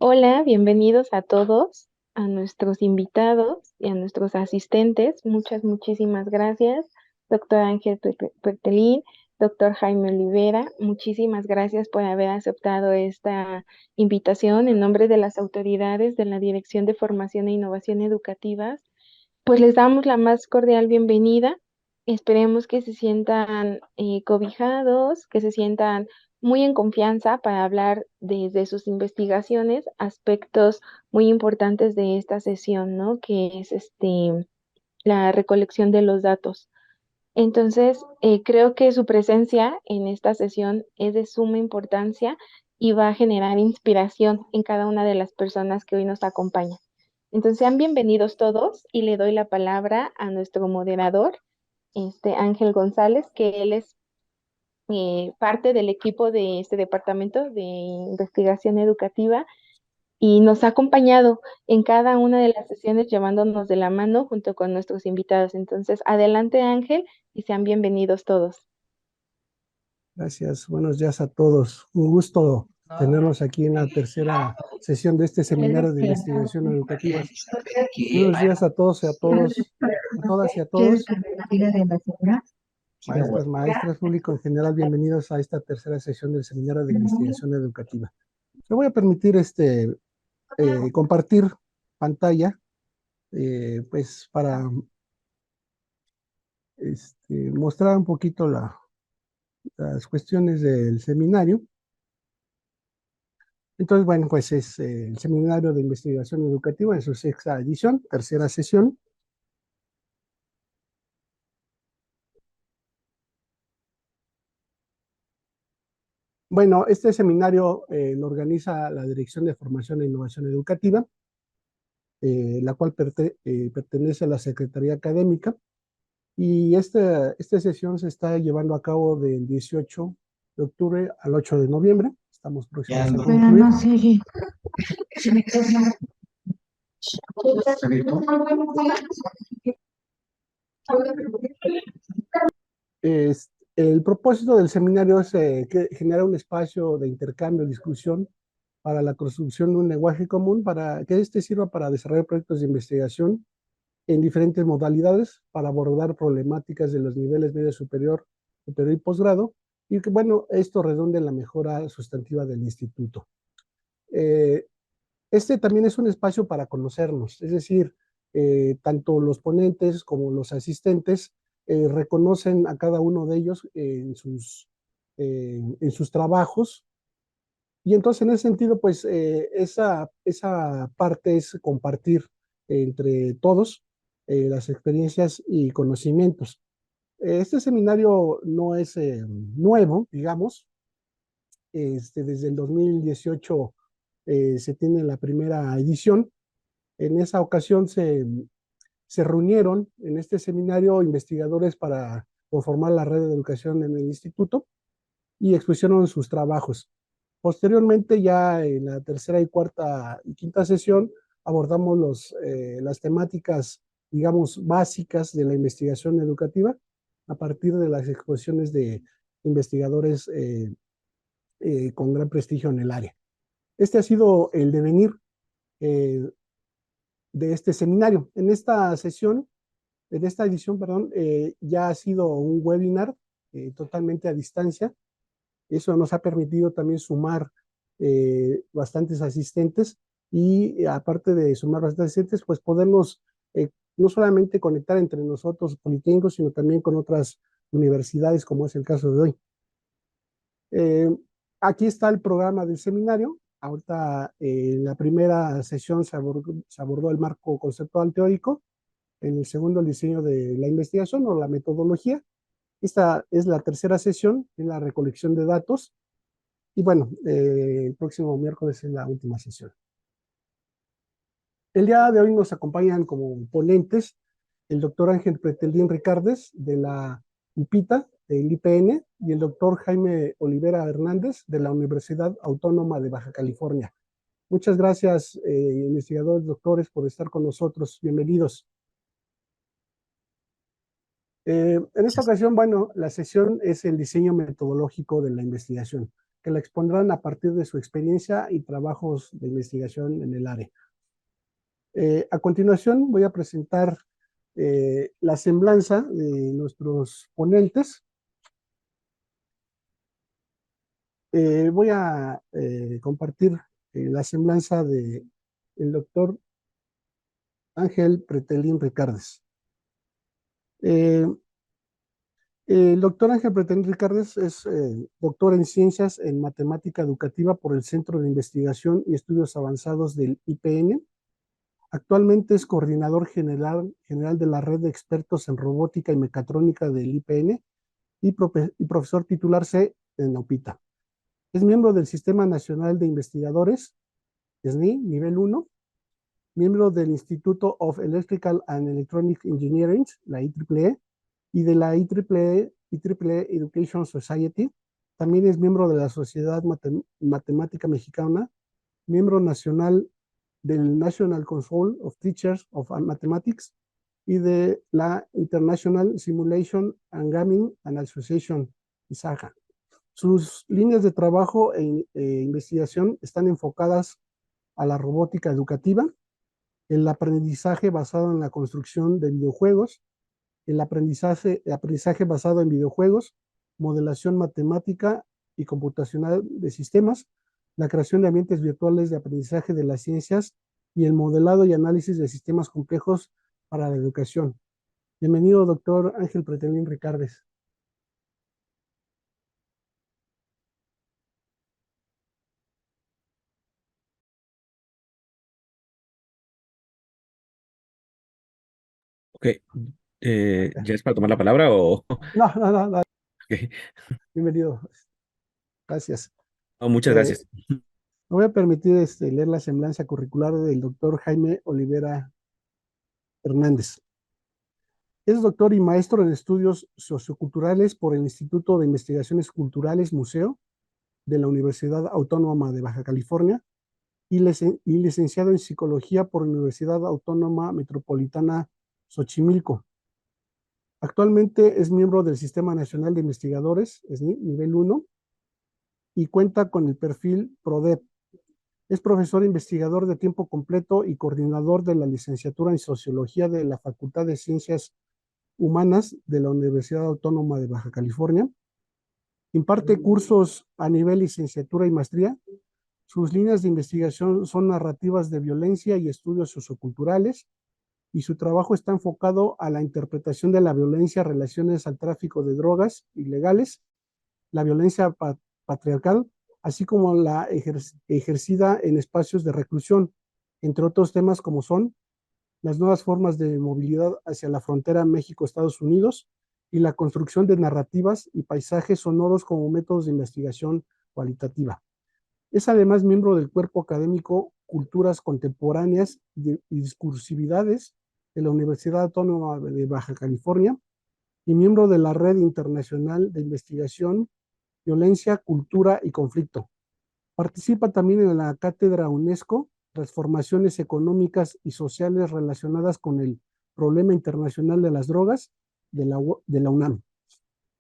Hola, bienvenidos a todos, a nuestros invitados y a nuestros asistentes. Muchísimas gracias, doctor Ángel Pertelín, doctor Jaime Olivera. Muchísimas gracias por haber aceptado esta invitación en nombre de las autoridades de la Dirección de Formación e Innovación Educativas. Pues les damos la más cordial bienvenida. Esperemos que se sientan cobijados, que se sientan muy en confianza para hablar desde sus investigaciones, aspectos muy importantes de esta sesión, ¿no? Que es la recolección de los datos. Entonces, creo que su presencia en esta sesión es de suma importancia y va a generar inspiración en cada una de las personas que hoy nos acompañan. Entonces, sean bienvenidos todos y le doy la palabra a nuestro moderador, Ángel González, que él es parte del equipo de este departamento de investigación educativa y nos ha acompañado en cada una de las sesiones llevándonos de la mano junto con nuestros invitados. Entonces, adelante Ángel y sean bienvenidos todos. Gracias, buenos días a todos. Un gusto tenerlos aquí en la tercera sesión de este seminario de investigación educativa. Buenos días a todos y a todos, a todas y a todos, maestras, maestras, público en general, bienvenidos a esta tercera sesión del seminario de investigación educativa. Me voy a permitir compartir pantalla, pues para mostrar un poquito las cuestiones del seminario. Entonces, bueno, pues es el Seminario de Investigación Educativa en su sexta edición, tercera sesión. Bueno, este seminario lo organiza la Dirección de Formación e Innovación Educativa, la cual pertenece a la Secretaría Académica, y esta sesión se está llevando a cabo del 18 de octubre al 8 de noviembre. Estamos próximos a concluir. No, sí. El propósito del seminario es generar un espacio de intercambio, discusión, para la construcción de un lenguaje común, para que sirva para desarrollar proyectos de investigación en diferentes modalidades, para abordar problemáticas de los niveles medio superior, superior y posgrado, y que, bueno, esto redunde en la mejora sustantiva del instituto. Este también es un espacio para conocernos, es decir, tanto los ponentes como los asistentes reconocen a cada uno de ellos en sus trabajos, y entonces en ese sentido, pues esa parte es compartir entre todos las experiencias y conocimientos. Este seminario no es nuevo, digamos. Desde el 2018 se tiene la primera edición. En esa ocasión se reunieron en este seminario investigadores para conformar la red de educación en el instituto y expusieron sus trabajos. Posteriormente, ya en la tercera y cuarta y quinta sesión, abordamos las temáticas, digamos, básicas de la investigación educativa a partir de las exposiciones de investigadores con gran prestigio en el área. Este ha sido el devenir eh, de este seminario. En esta edición, perdón, ya ha sido un webinar totalmente a distancia. Eso nos ha permitido también sumar bastantes asistentes, y aparte de sumar bastantes asistentes, pues podernos no solamente conectar entre nosotros politécnicos, sino también con otras universidades, como es el caso de hoy. Eh, Aquí está el programa del seminario. Ahorita en la primera sesión se abordó el marco conceptual teórico, en el segundo el diseño de la investigación o la metodología. Esta es la tercera sesión, en la recolección de datos. Y bueno, el próximo miércoles es la última sesión. El día de hoy nos acompañan como ponentes el doctor Ángel Pretelín Ricardes de la UPITA, del IPN, y el doctor Jaime Olivera Hernández de la Universidad Autónoma de Baja California. Muchas gracias, investigadores, doctores, por estar con nosotros. Bienvenidos. En esta ocasión, bueno, la sesión es el diseño metodológico de la investigación. que la expondrán a partir de su experiencia y trabajos de investigación en el área. A continuación voy a presentar la semblanza de nuestros ponentes. Voy a compartir la semblanza de el doctor Ángel Pretelín Ricardes. El doctor Ángel Pretelín Ricardes es doctor en ciencias en matemática educativa por el Centro de Investigación y Estudios Avanzados del IPN. Actualmente es coordinador general de la red de expertos en robótica y mecatrónica del IPN y profesor titular C en OPITA. Es miembro del Sistema Nacional de Investigadores, SNI, nivel 1, miembro del Instituto of Electrical and Electronic Engineering, la IEEE, y de la IEEE Education Society. También es miembro de la Sociedad Matemática Mexicana, miembro nacional del National Council of Teachers of Mathematics y de la International Simulation and Gaming and Association, ISAGA. Sus líneas de trabajo e investigación están enfocadas a la robótica educativa, el aprendizaje basado en la construcción de videojuegos, el aprendizaje basado en videojuegos, modelación matemática y computacional de sistemas, la creación de ambientes virtuales de aprendizaje de las ciencias y el modelado y análisis de sistemas complejos para la educación. Bienvenido, doctor Ángel Pretelín Ricardes. Ok, ¿ya es para tomar la palabra o...? No. Okay. Bienvenido. Gracias. Oh, muchas Me gracias. voy a permitir leer la semblanza curricular del doctor Jaime Olivera Hernández. Es doctor y maestro en estudios socioculturales por el Instituto de Investigaciones Culturales Museo de la Universidad Autónoma de Baja California y licenciado en Psicología por la Universidad Autónoma Metropolitana Xochimilco. Actualmente es miembro del Sistema Nacional de Investigadores, SNI, nivel 1, y cuenta con el perfil PRODEP. Es profesor investigador de tiempo completo y coordinador de la licenciatura en Sociología de la Facultad de Ciencias Humanas de la Universidad Autónoma de Baja California. Imparte cursos a nivel licenciatura y maestría. Sus líneas de investigación son narrativas de violencia y estudios socioculturales, y su trabajo está enfocado a la interpretación de la violencia, relaciones al tráfico de drogas ilegales, la violencia patriarcal, así como la ejercida en espacios de reclusión, entre otros temas como son las nuevas formas de movilidad hacia la frontera México-Estados Unidos y la construcción de narrativas y paisajes sonoros como métodos de investigación cualitativa. Es además miembro del cuerpo académico Culturas Contemporáneas y Discursividades de la Universidad Autónoma de Baja California y miembro de la Red Internacional de Investigación, Violencia, Cultura y Conflicto. Participa también en la cátedra UNESCO, Transformaciones Económicas y Sociales relacionadas con el problema internacional de las drogas de la UNAM.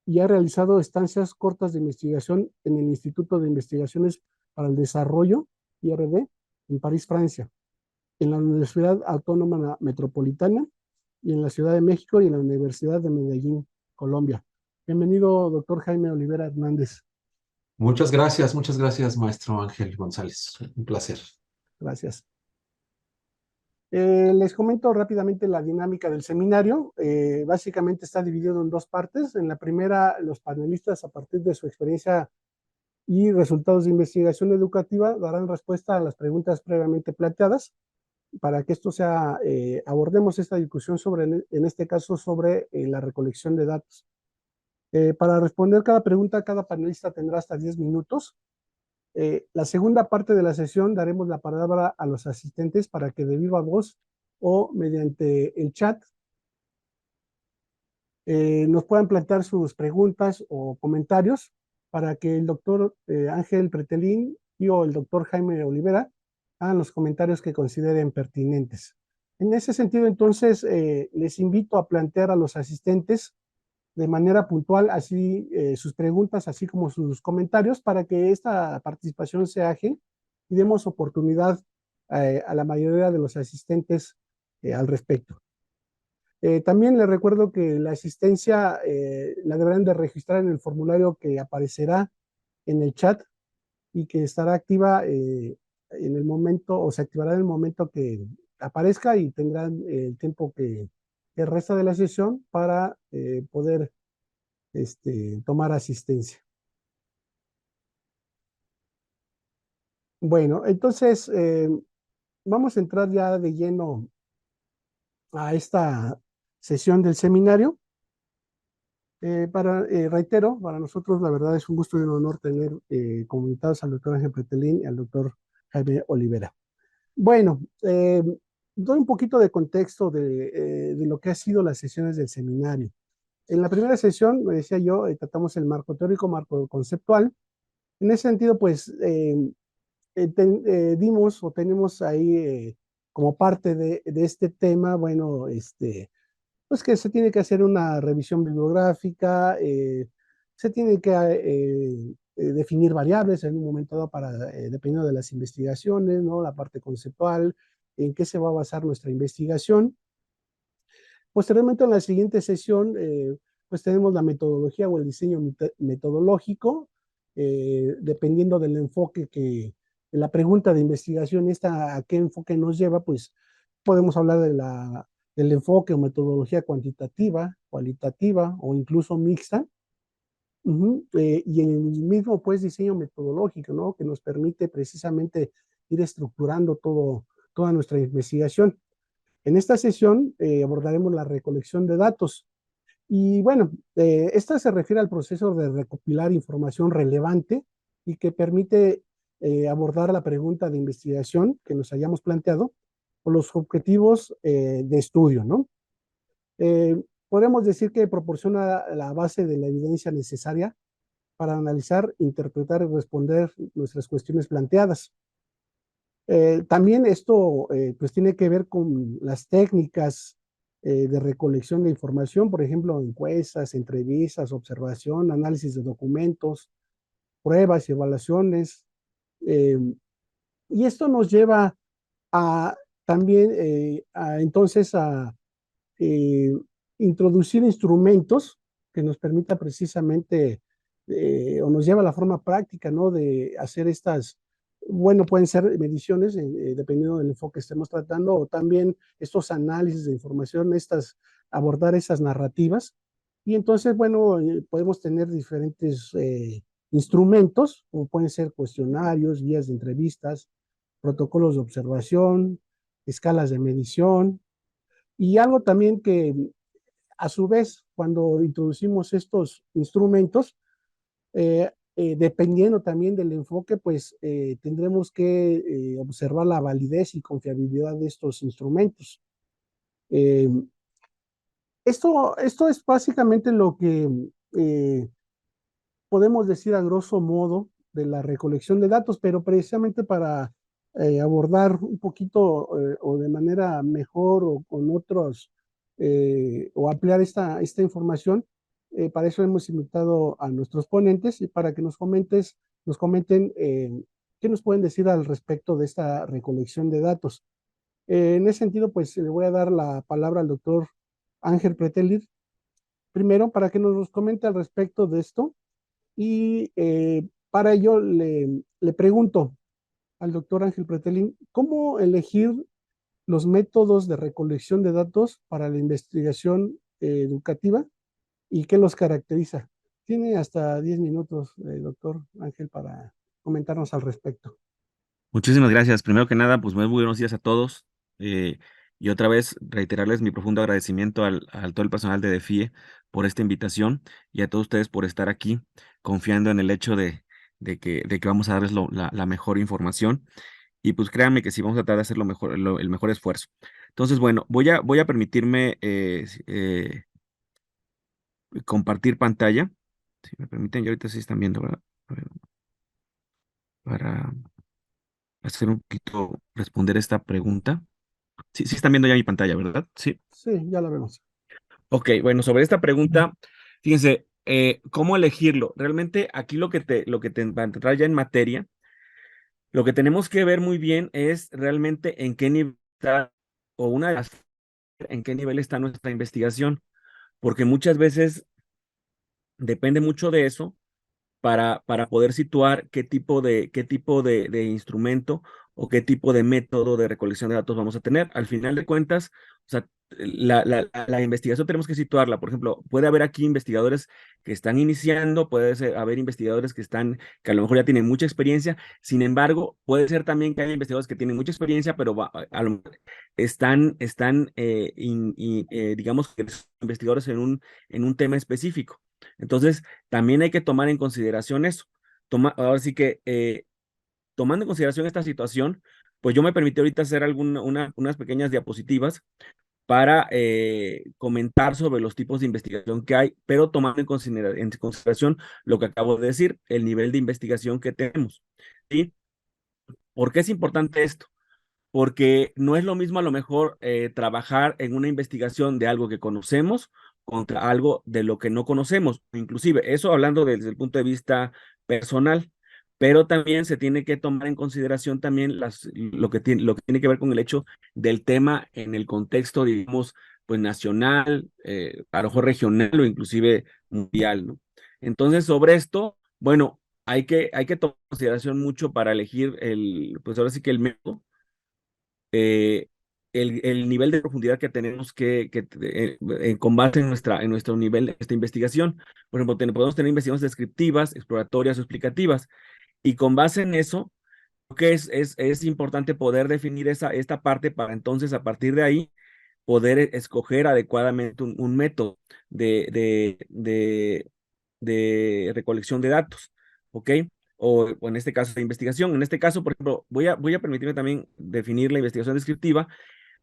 Y ha realizado estancias cortas de investigación en el Instituto de Investigaciones para el Desarrollo, IRD, en París, Francia, en la Universidad Autónoma Metropolitana y en la Ciudad de México y en la Universidad de Medellín, Colombia. Bienvenido, doctor Jaime Olivera Hernández. Muchas gracias, maestro Ángel González. Un placer. Gracias. Les comento rápidamente la dinámica del seminario. Básicamente está dividido en dos partes. En la primera, los panelistas, a partir de su experiencia y resultados de investigación educativa, darán respuesta a las preguntas previamente planteadas para que esto sea, abordemos esta discusión sobre, en este caso, sobre la recolección de datos. Para responder cada pregunta, cada panelista tendrá hasta 10 minutos. La segunda parte de la sesión daremos la palabra a los asistentes para que de viva voz o mediante el chat nos puedan plantear sus preguntas o comentarios para que el doctor Ángel Pretelín y o el doctor Jaime Olivera hagan los comentarios que consideren pertinentes. En ese sentido, entonces, les invito a plantear a los asistentes de manera puntual así sus preguntas, así como sus comentarios, para que esta participación sea ágil y demos oportunidad a la mayoría de los asistentes al respecto. También les recuerdo que la asistencia la deberán de registrar en el formulario que aparecerá en el chat y que estará activa en el momento, o se activará en el momento que aparezca, y tendrán el tiempo que resta de la sesión para poder tomar asistencia. Bueno, entonces vamos a entrar ya de lleno a esta sesión del seminario. Reitero, para nosotros la verdad es un gusto y un honor tener como invitados al doctor Ángel Pretelín y al doctor Jaime Olivera. Bueno, doy un poquito de contexto de lo que ha sido las sesiones del seminario. En la primera sesión, me decía yo, tratamos el marco teórico, marco conceptual. En ese sentido, pues, dimos o tenemos ahí como parte de este tema, bueno, pues que se tiene que hacer una revisión bibliográfica, se tiene que definir variables en un momento dado para, dependiendo de las investigaciones, ¿no? La parte conceptual, en qué se va a basar nuestra investigación. Posteriormente, en la siguiente sesión, pues tenemos la metodología o el diseño metodológico, dependiendo del enfoque la pregunta de investigación, a qué enfoque nos lleva, pues podemos hablar del enfoque o metodología cuantitativa, cualitativa o incluso mixta. Y en el mismo, pues, diseño metodológico, ¿no? Que nos permite precisamente ir estructurando toda nuestra investigación. En esta sesión abordaremos la recolección de datos. Y bueno, esta se refiere al proceso de recopilar información relevante y que permite abordar la pregunta de investigación que nos hayamos planteado o los objetivos de estudio, ¿no? Podemos decir que proporciona la base de la evidencia necesaria para analizar, interpretar y responder nuestras cuestiones planteadas. También esto pues tiene que ver con las técnicas de recolección de información, por ejemplo, encuestas, entrevistas, observación, análisis de documentos, pruebas y evaluaciones. eh, y esto nos lleva a también entonces a eh, introducir instrumentos que nos permita precisamente, o nos lleva a la forma práctica, ¿no? De hacer estas, bueno, pueden ser mediciones, dependiendo del enfoque que estemos tratando, o también estos análisis de información, abordar esas narrativas. Y entonces, bueno, podemos tener diferentes instrumentos, como pueden ser cuestionarios, guías de entrevistas, protocolos de observación, escalas de medición, y algo también que a su vez, cuando introducimos estos instrumentos, dependiendo también del enfoque, pues tendremos que observar la validez y confiabilidad de estos instrumentos. Eh, esto es básicamente lo que podemos decir a grosso modo de la recolección de datos, pero precisamente para abordar un poquito o de manera mejor o con otros, o ampliar esta información, para eso hemos invitado a nuestros ponentes y para que nos comenten qué nos pueden decir al respecto de esta recolección de datos. En ese sentido, pues le voy a dar la palabra al doctor Ángel Pretelir, primero, para que nos comente al respecto de esto. Y para ello le pregunto al doctor Ángel Pretelín, ¿cómo elegir los métodos de recolección de datos para la investigación educativa y qué los caracteriza? Tiene hasta 10 minutos, doctor Ángel, para comentarnos al respecto. Muchísimas gracias. Primero que nada, pues muy buenos días a todos. eh, y otra vez reiterarles mi profundo agradecimiento al todo el personal de DEFIE por esta invitación y a todos ustedes por estar aquí, confiando en el hecho de que vamos a darles la mejor información. Y pues créanme que sí vamos a tratar de hacer el mejor esfuerzo. Entonces, bueno, voy a permitirme compartir pantalla. Si me permiten, ya ahorita sí están viendo, ¿verdad? A ver, para hacer un poquito, responder esta pregunta. Sí están viendo ya mi pantalla, ¿verdad? Sí. Sí, ya la vemos. Ok, bueno, sobre esta pregunta, Fíjense, ¿cómo elegirlo? Realmente aquí para entrar ya en materia, lo que tenemos que ver muy bien es realmente en qué nivel está, o una de las, en qué nivel está nuestra investigación, porque muchas veces depende mucho de eso para poder situar qué tipo de instrumento o qué tipo de método de recolección de datos vamos a tener. Al final de cuentas, o sea, la investigación tenemos que situarla. Por ejemplo, puede haber aquí investigadores que están iniciando, haber investigadores que a lo mejor ya tienen mucha experiencia. Sin embargo, puede ser también que haya investigadores que tienen mucha experiencia, pero a lo mejor digamos, que son investigadores en un tema específico. Entonces, también hay que tomar en consideración eso. Ahora sí que, tomando en consideración esta situación, pues yo me permití ahorita hacer unas pequeñas diapositivas para comentar sobre los tipos de investigación que hay, pero tomando en consideración lo que acabo de decir, el nivel de investigación que tenemos. ¿Sí? ¿Por qué es importante esto? Porque no es lo mismo a lo mejor trabajar en una investigación de algo que conocemos contra algo de lo que no conocemos, inclusive eso hablando desde el punto de vista personal, pero también se tiene que tomar en consideración también lo que tiene que ver con el hecho del tema en el contexto, digamos, pues nacional, a lo mejor regional o inclusive mundial, ¿no? Entonces, sobre esto, bueno, hay que tomar en consideración mucho para elegir pues ahora sí que el método, eh, el nivel de profundidad que tenemos con base en nuestro nivel de esta investigación. Por ejemplo, podemos tener investigaciones descriptivas, exploratorias o explicativas, y con base en eso, creo que es importante poder definir esta parte para entonces, a partir de ahí, poder escoger adecuadamente un método de recolección de datos, ¿ok? O en este caso de investigación. En este caso, por ejemplo, voy a permitirme también definir la investigación descriptiva.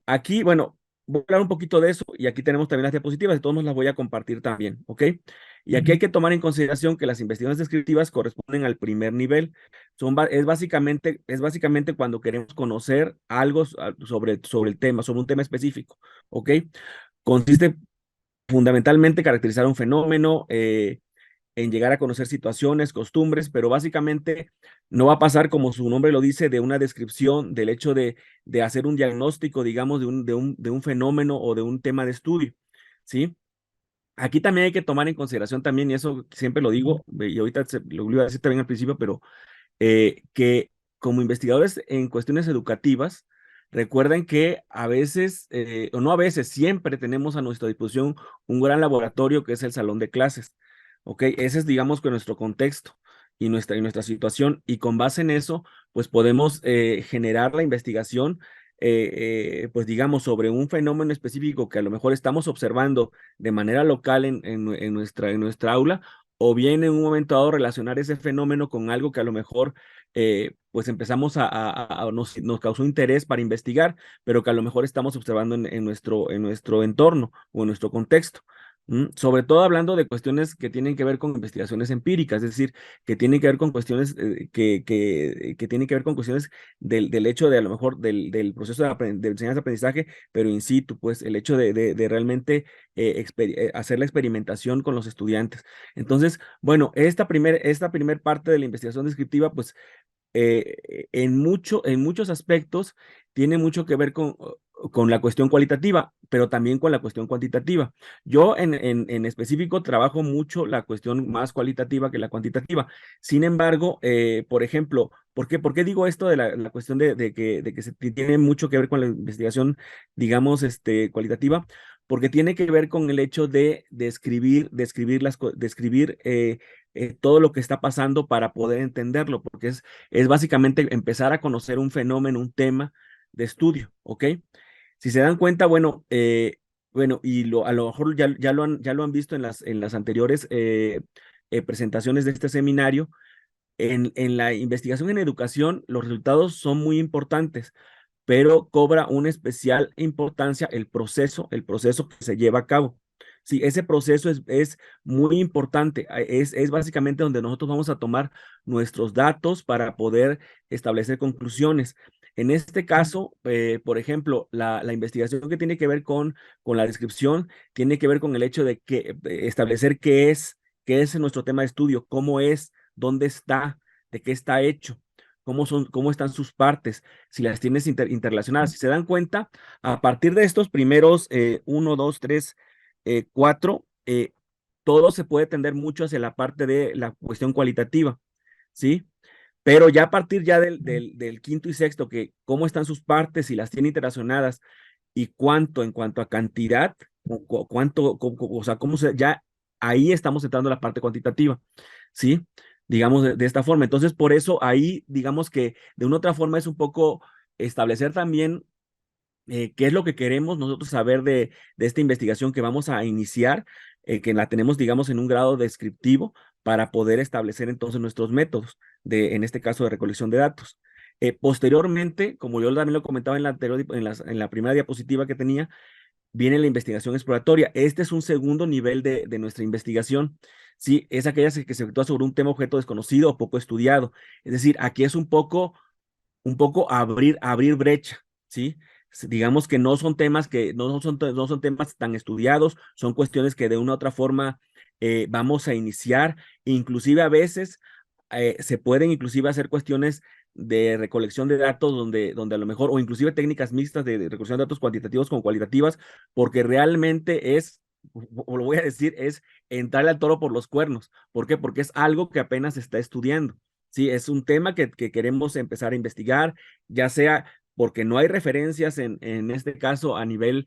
Aquí, bueno, voy a hablar un poquito de eso y aquí tenemos también las diapositivas, de todos modos las voy a compartir también, ¿ok? Y aquí hay que tomar en consideración que las investigaciones descriptivas corresponden al primer nivel. Es básicamente cuando queremos conocer algo sobre el tema, sobre un tema específico, ¿ok? Consiste fundamentalmente en caracterizar un fenómeno, en llegar a conocer situaciones, costumbres, pero básicamente no va a pasar, como su nombre lo dice, de una descripción del hecho de hacer un diagnóstico, digamos, de un fenómeno o de un tema de estudio, ¿sí? Aquí también hay que tomar en consideración también, y eso siempre lo digo, y ahorita lo iba a decir también al principio, pero que como investigadores en cuestiones educativas, recuerden que a veces, o no a veces, siempre tenemos a nuestra disposición un gran laboratorio que es el salón de clases. ¿Ok? Ese es, digamos, que nuestro contexto y nuestra situación. Y con base en eso, pues podemos generar la investigación, pues digamos, sobre un fenómeno específico que a lo mejor estamos observando de manera local en nuestra aula, o bien en un momento dado relacionar ese fenómeno con algo que a lo mejor pues empezamos nos causó interés para investigar, pero que a lo mejor estamos observando en nuestro entorno o en nuestro contexto. Sobre todo hablando de cuestiones que tienen que ver con investigaciones empíricas, es decir, que tienen que ver con cuestiones que tienen que ver con cuestiones del hecho de a lo mejor del proceso de enseñanza-aprendizaje, pero in situ, pues el hecho de realmente hacer la experimentación con los estudiantes. Entonces, bueno, esta primer parte de la investigación descriptiva, pues en muchos aspectos tiene mucho que ver con la cuestión cualitativa, pero también con la cuestión cuantitativa. Yo en específico trabajo mucho la cuestión más cualitativa que la cuantitativa. Sin embargo, por ejemplo, por qué digo esto de la cuestión de que tiene mucho que ver con la investigación, digamos, cualitativa? Porque tiene que ver con el hecho de describir todo lo que está pasando para poder entenderlo, porque es básicamente empezar a conocer un fenómeno, un tema de estudio, ¿ok? Si se dan cuenta, bueno, a lo mejor ya lo han visto en las anteriores presentaciones de este seminario, en la investigación en educación, los resultados son muy importantes, pero cobra una especial importancia el proceso que se lleva a cabo. Sí, ese proceso es muy importante. Es básicamente donde nosotros vamos a tomar nuestros datos para poder establecer conclusiones. En este caso, por ejemplo, la investigación que tiene que ver con la descripción, tiene que ver con el hecho de que establecer qué es nuestro tema de estudio, cómo es, dónde está, de qué está hecho, cómo están sus partes, si las tienes interrelacionadas. Si se dan cuenta, a partir de estos primeros 1, 2, 3, 4, todo se puede tender mucho hacia la parte de la cuestión cualitativa, ¿sí? Pero ya a partir ya del quinto y sexto, que cómo están sus partes, si las tiene interaccionadas y cuánto en cuanto a cantidad, cuánto, o sea, ya ahí estamos entrando en la parte cuantitativa, ¿sí? Digamos de esta forma. Entonces, por eso ahí, digamos que de una otra forma es un poco establecer también qué es lo que queremos nosotros saber de esta investigación que vamos a iniciar, que la tenemos, digamos, en un grado descriptivo para poder establecer entonces nuestros métodos, en este caso de recolección de datos. Posteriormente, como yo también lo comentaba en la anterior, en la primera diapositiva que tenía, viene la investigación exploratoria. Este es un segundo nivel de nuestra investigación. Sí, es aquella que se efectúa sobre un tema objeto desconocido o poco estudiado. Es decir, aquí es un poco abrir brecha, ¿sí? Digamos que no son temas no son temas tan estudiados, son cuestiones que de una u otra forma vamos a iniciar, inclusive a veces se pueden inclusive hacer cuestiones de recolección de datos donde a lo mejor, o inclusive técnicas mixtas de recolección de datos cuantitativos con cualitativas, porque realmente o lo voy a decir, es entrarle al toro por los cuernos. ¿Por qué? Porque es algo que apenas se está estudiando. Sí, es un tema que queremos empezar a investigar, ya sea porque no hay referencias en este caso a nivel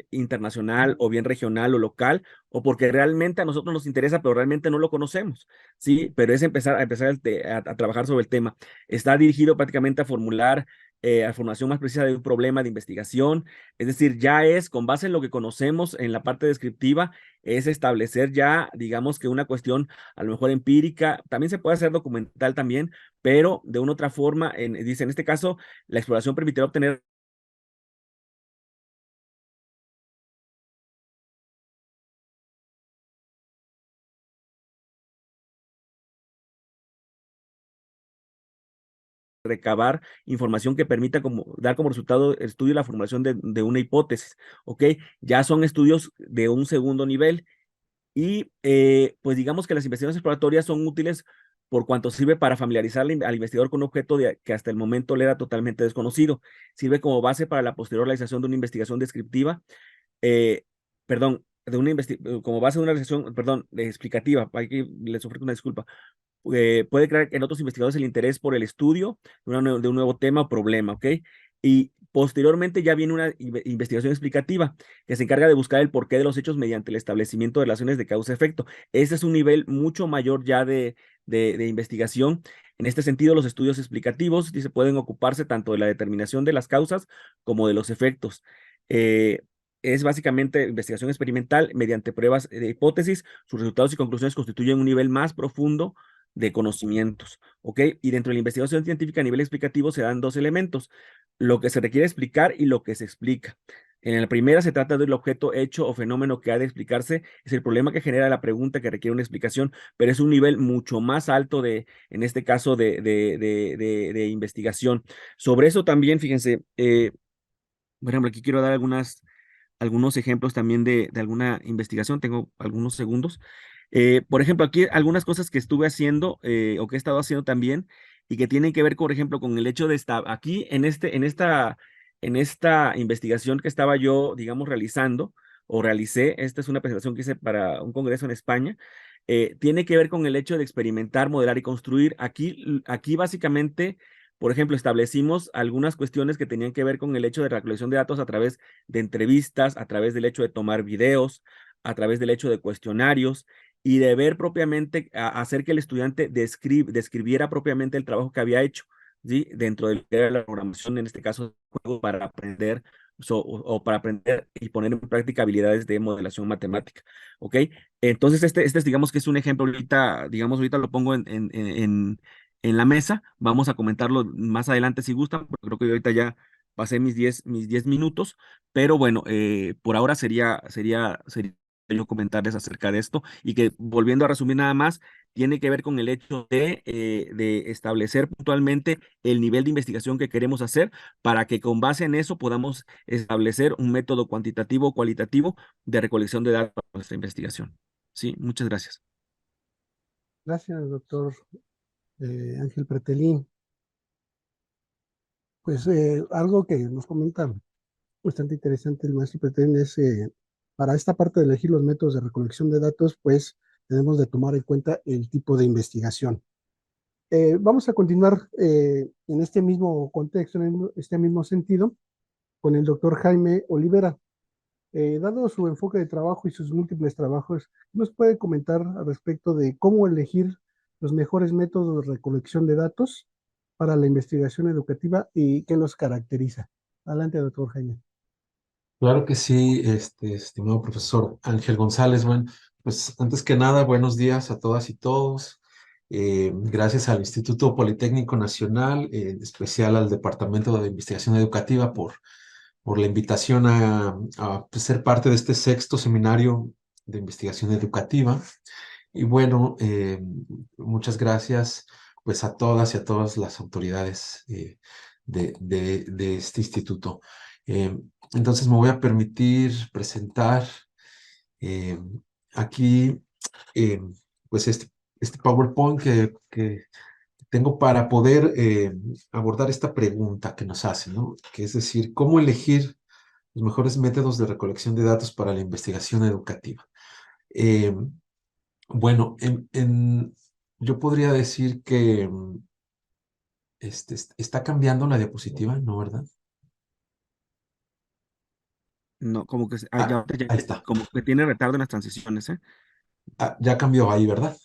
internacional o bien regional o local, o porque realmente a nosotros nos interesa, pero realmente no lo conocemos. Sí, pero es a trabajar sobre el tema. Está dirigido prácticamente a formular a formación más precisa de un problema de investigación, es decir, ya es con base en lo que conocemos en la parte descriptiva, es establecer ya, digamos que una cuestión a lo mejor empírica, también se puede hacer documental también, pero de una otra forma, dice, en este caso, la exploración permitirá obtener recabar información que permita dar como resultado el estudio y la formulación de una hipótesis, ¿ok? Ya son estudios de un segundo nivel y pues digamos que las investigaciones exploratorias son útiles por cuanto sirve para familiarizar al investigador con un objeto que hasta el momento le era totalmente desconocido. Sirve como base para la posterior realización de una investigación descriptiva, eh, perdón, como base de una realización, perdón, explicativa. Aquí les ofrezco una disculpa. Puede crear en otros investigadores el interés por el estudio de un nuevo tema o problema, ¿ok? Y posteriormente ya viene una investigación explicativa que se encarga de buscar el porqué de los hechos mediante el establecimiento de relaciones de causa-efecto. Ese es un nivel mucho mayor ya de investigación. En este sentido, los estudios explicativos dice, pueden ocuparse tanto de la determinación de las causas como de los efectos. Eh, es básicamente investigación experimental mediante pruebas de hipótesis. Sus resultados y conclusiones constituyen un nivel más profundo de conocimientos, ¿ok? Y dentro de la investigación científica a nivel explicativo se dan dos elementos, lo que se requiere explicar y lo que se explica. En la primera se trata del objeto, hecho o fenómeno que ha de explicarse, es el problema que genera la pregunta que requiere una explicación, pero es un nivel mucho más alto en este caso, de investigación. Sobre eso también, fíjense, por ejemplo, aquí quiero dar algunos ejemplos también de alguna investigación, tengo algunos segundos. Por ejemplo, aquí algunas cosas que estuve haciendo o que he estado haciendo también y que tienen que ver, por ejemplo, con el hecho de estar aquí en esta investigación que estaba yo, digamos, realizando o realicé, esta es una presentación que hice para un congreso en España, tiene que ver con el hecho de experimentar, modelar y construir. Aquí básicamente, por ejemplo, establecimos algunas cuestiones que tenían que ver con el hecho de recolección de datos a través de entrevistas, a través del hecho de tomar videos, a través del hecho de cuestionarios y de ver propiamente, hacer que el estudiante describiera propiamente el trabajo que había hecho, ¿sí? Dentro de la programación, en este caso, juego para aprender o para aprender y poner en práctica habilidades de modelación matemática, ¿ok? Entonces, digamos que es un ejemplo ahorita, digamos, ahorita lo pongo en la mesa, vamos a comentarlo más adelante si gustan, porque creo que ahorita ya pasé mis 10 minutos, pero bueno, por ahora sería yo comentarles acerca de esto y que, volviendo a resumir nada más, tiene que ver con el hecho de establecer puntualmente el nivel de investigación que queremos hacer para que con base en eso podamos establecer un método cuantitativo o cualitativo de recolección de datos para nuestra investigación. Sí, muchas gracias. Gracias, doctor Ángel Pretelín. Pues algo que nos comenta bastante interesante el maestro Pretelín es, para esta parte de elegir los métodos de recolección de datos, pues tenemos de tomar en cuenta el tipo de investigación. Vamos a continuar en este mismo contexto, en este mismo sentido, con el doctor Jaime Olivera. Dado su enfoque de trabajo y sus múltiples trabajos, ¿nos puede comentar al respecto de cómo elegir los mejores métodos de recolección de datos para la investigación educativa y qué los caracteriza? Adelante, doctor Jaime. Claro que sí, estimado profesor Ángel González. Bueno, pues antes que nada, buenos días a todas y todos. Gracias al Instituto Politécnico Nacional, en especial al Departamento de Investigación Educativa por la invitación a, pues, ser parte de este sexto seminario de investigación educativa. Y bueno, muchas gracias pues a todas y a todas las autoridades de este instituto. Eh, entonces me voy a permitir presentar eh, aquí eh, pues este PowerPoint que tengo para poder abordar esta pregunta que nos hacen, ¿no? Que es decir, ¿cómo elegir los mejores métodos de recolección de datos para la investigación educativa? Eh, bueno, yo podría decir que está cambiando la diapositiva, ¿no, verdad? No, como que, Ah, ahí está. como que tiene retardo en las transiciones, ¿eh? Ah, ya cambió ahí, ¿verdad?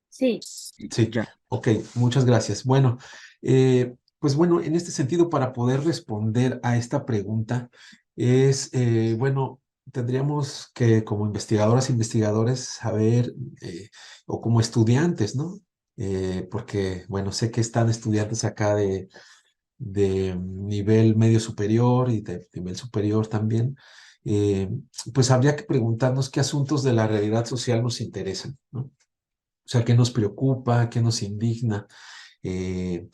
Sí. Sí, Sí, ya. ok, muchas gracias. Bueno, pues bueno, en este sentido, para poder responder a esta pregunta, bueno, tendríamos que como investigadoras e investigadores saber, o como estudiantes, ¿no? Porque, bueno, sé que están estudiantes acá de nivel medio superior y de nivel superior también. eh, pues habría que preguntarnos qué asuntos de la realidad social nos interesan, ¿no? O sea, qué nos preocupa, qué nos indigna. Eh,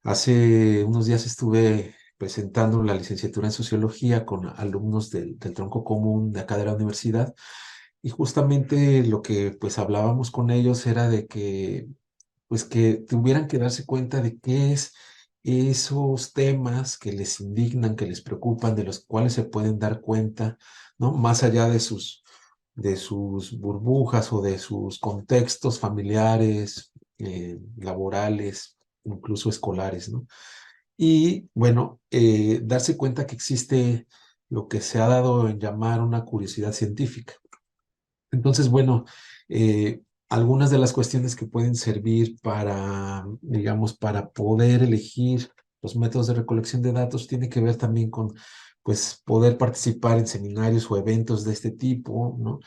Hace unos días estuve presentando la licenciatura en sociología con alumnos del tronco común de acá de la universidad, y justamente lo que pues hablábamos con ellos era de que pues que tuvieran que darse cuenta de qué es esos temas que les indignan, que les preocupan, de los cuales se pueden dar cuenta, ¿no? Más allá de sus burbujas o de sus contextos familiares, laborales, incluso escolares, ¿no? Y bueno, darse cuenta que existe lo que se ha dado en llamar una curiosidad científica. Entonces, bueno, algunas de las cuestiones que pueden servir para, digamos, para poder elegir los métodos de recolección de datos tiene que ver también con, pues, poder participar en seminarios o eventos de este tipo, ¿no?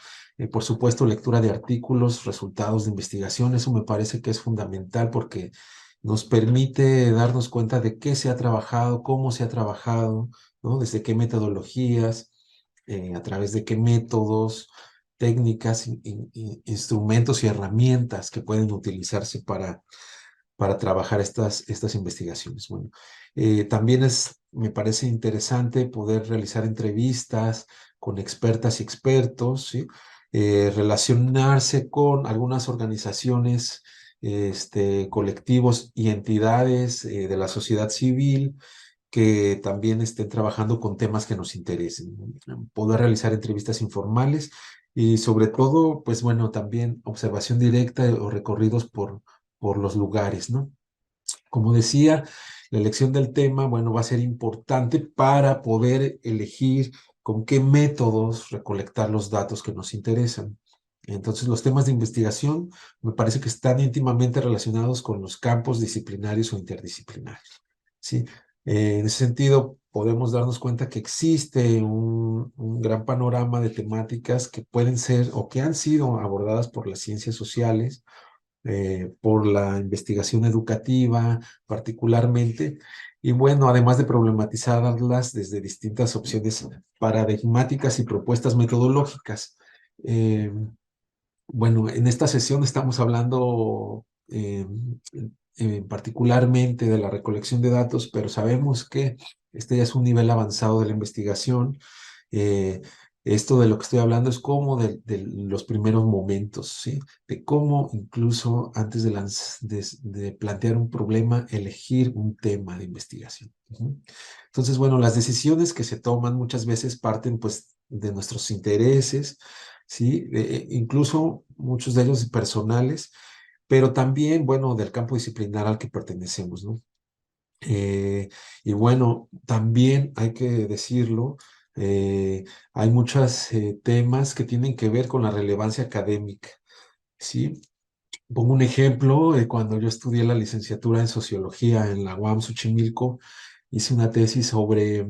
Por supuesto, lectura de artículos, resultados de investigación, eso me parece que es fundamental porque nos permite darnos cuenta de qué se ha trabajado, cómo se ha trabajado, ¿no? Desde qué metodologías, a través de qué métodos, técnicas, instrumentos y herramientas que pueden utilizarse para trabajar estas investigaciones. Bueno, también me parece interesante poder realizar entrevistas con expertas y expertos, ¿sí? Relacionarse con algunas organizaciones, colectivos y entidades de la sociedad civil que también estén trabajando con temas que nos interesen, ¿no? Poder realizar entrevistas informales y sobre todo, pues bueno, también observación directa o recorridos por los lugares, ¿no? Como decía, la elección del tema, bueno, va a ser importante para poder elegir con qué métodos recolectar los datos que nos interesan. Entonces, los temas de investigación me parece que están íntimamente relacionados con los campos disciplinarios o interdisciplinarios, ¿sí? En ese sentido, podemos darnos cuenta que existe un gran panorama de temáticas que pueden ser o que han sido abordadas por las ciencias sociales, por la investigación educativa particularmente, Y bueno, además de problematizarlas desde distintas opciones paradigmáticas y propuestas metodológicas. Eh, bueno, en esta sesión estamos hablando particularmente de la recolección de datos, pero sabemos que este ya es un nivel avanzado de la investigación. Eh, Esto de lo que estoy hablando es como de los primeros momentos, ¿sí? De cómo incluso antes de plantear un problema, elegir un tema de investigación. Ujú. Entonces, bueno, las decisiones que se toman muchas veces parten pues de nuestros intereses, ¿sí? Incluso muchos de ellos personales, pero también, bueno, del campo disciplinar al que pertenecemos, ¿no? Eh, y bueno, también hay que decirlo, hay muchos temas que tienen que ver con la relevancia académica, ¿sí? Pongo un ejemplo, cuando yo estudié la licenciatura en Sociología en la UAM Xochimilco, hice una tesis sobre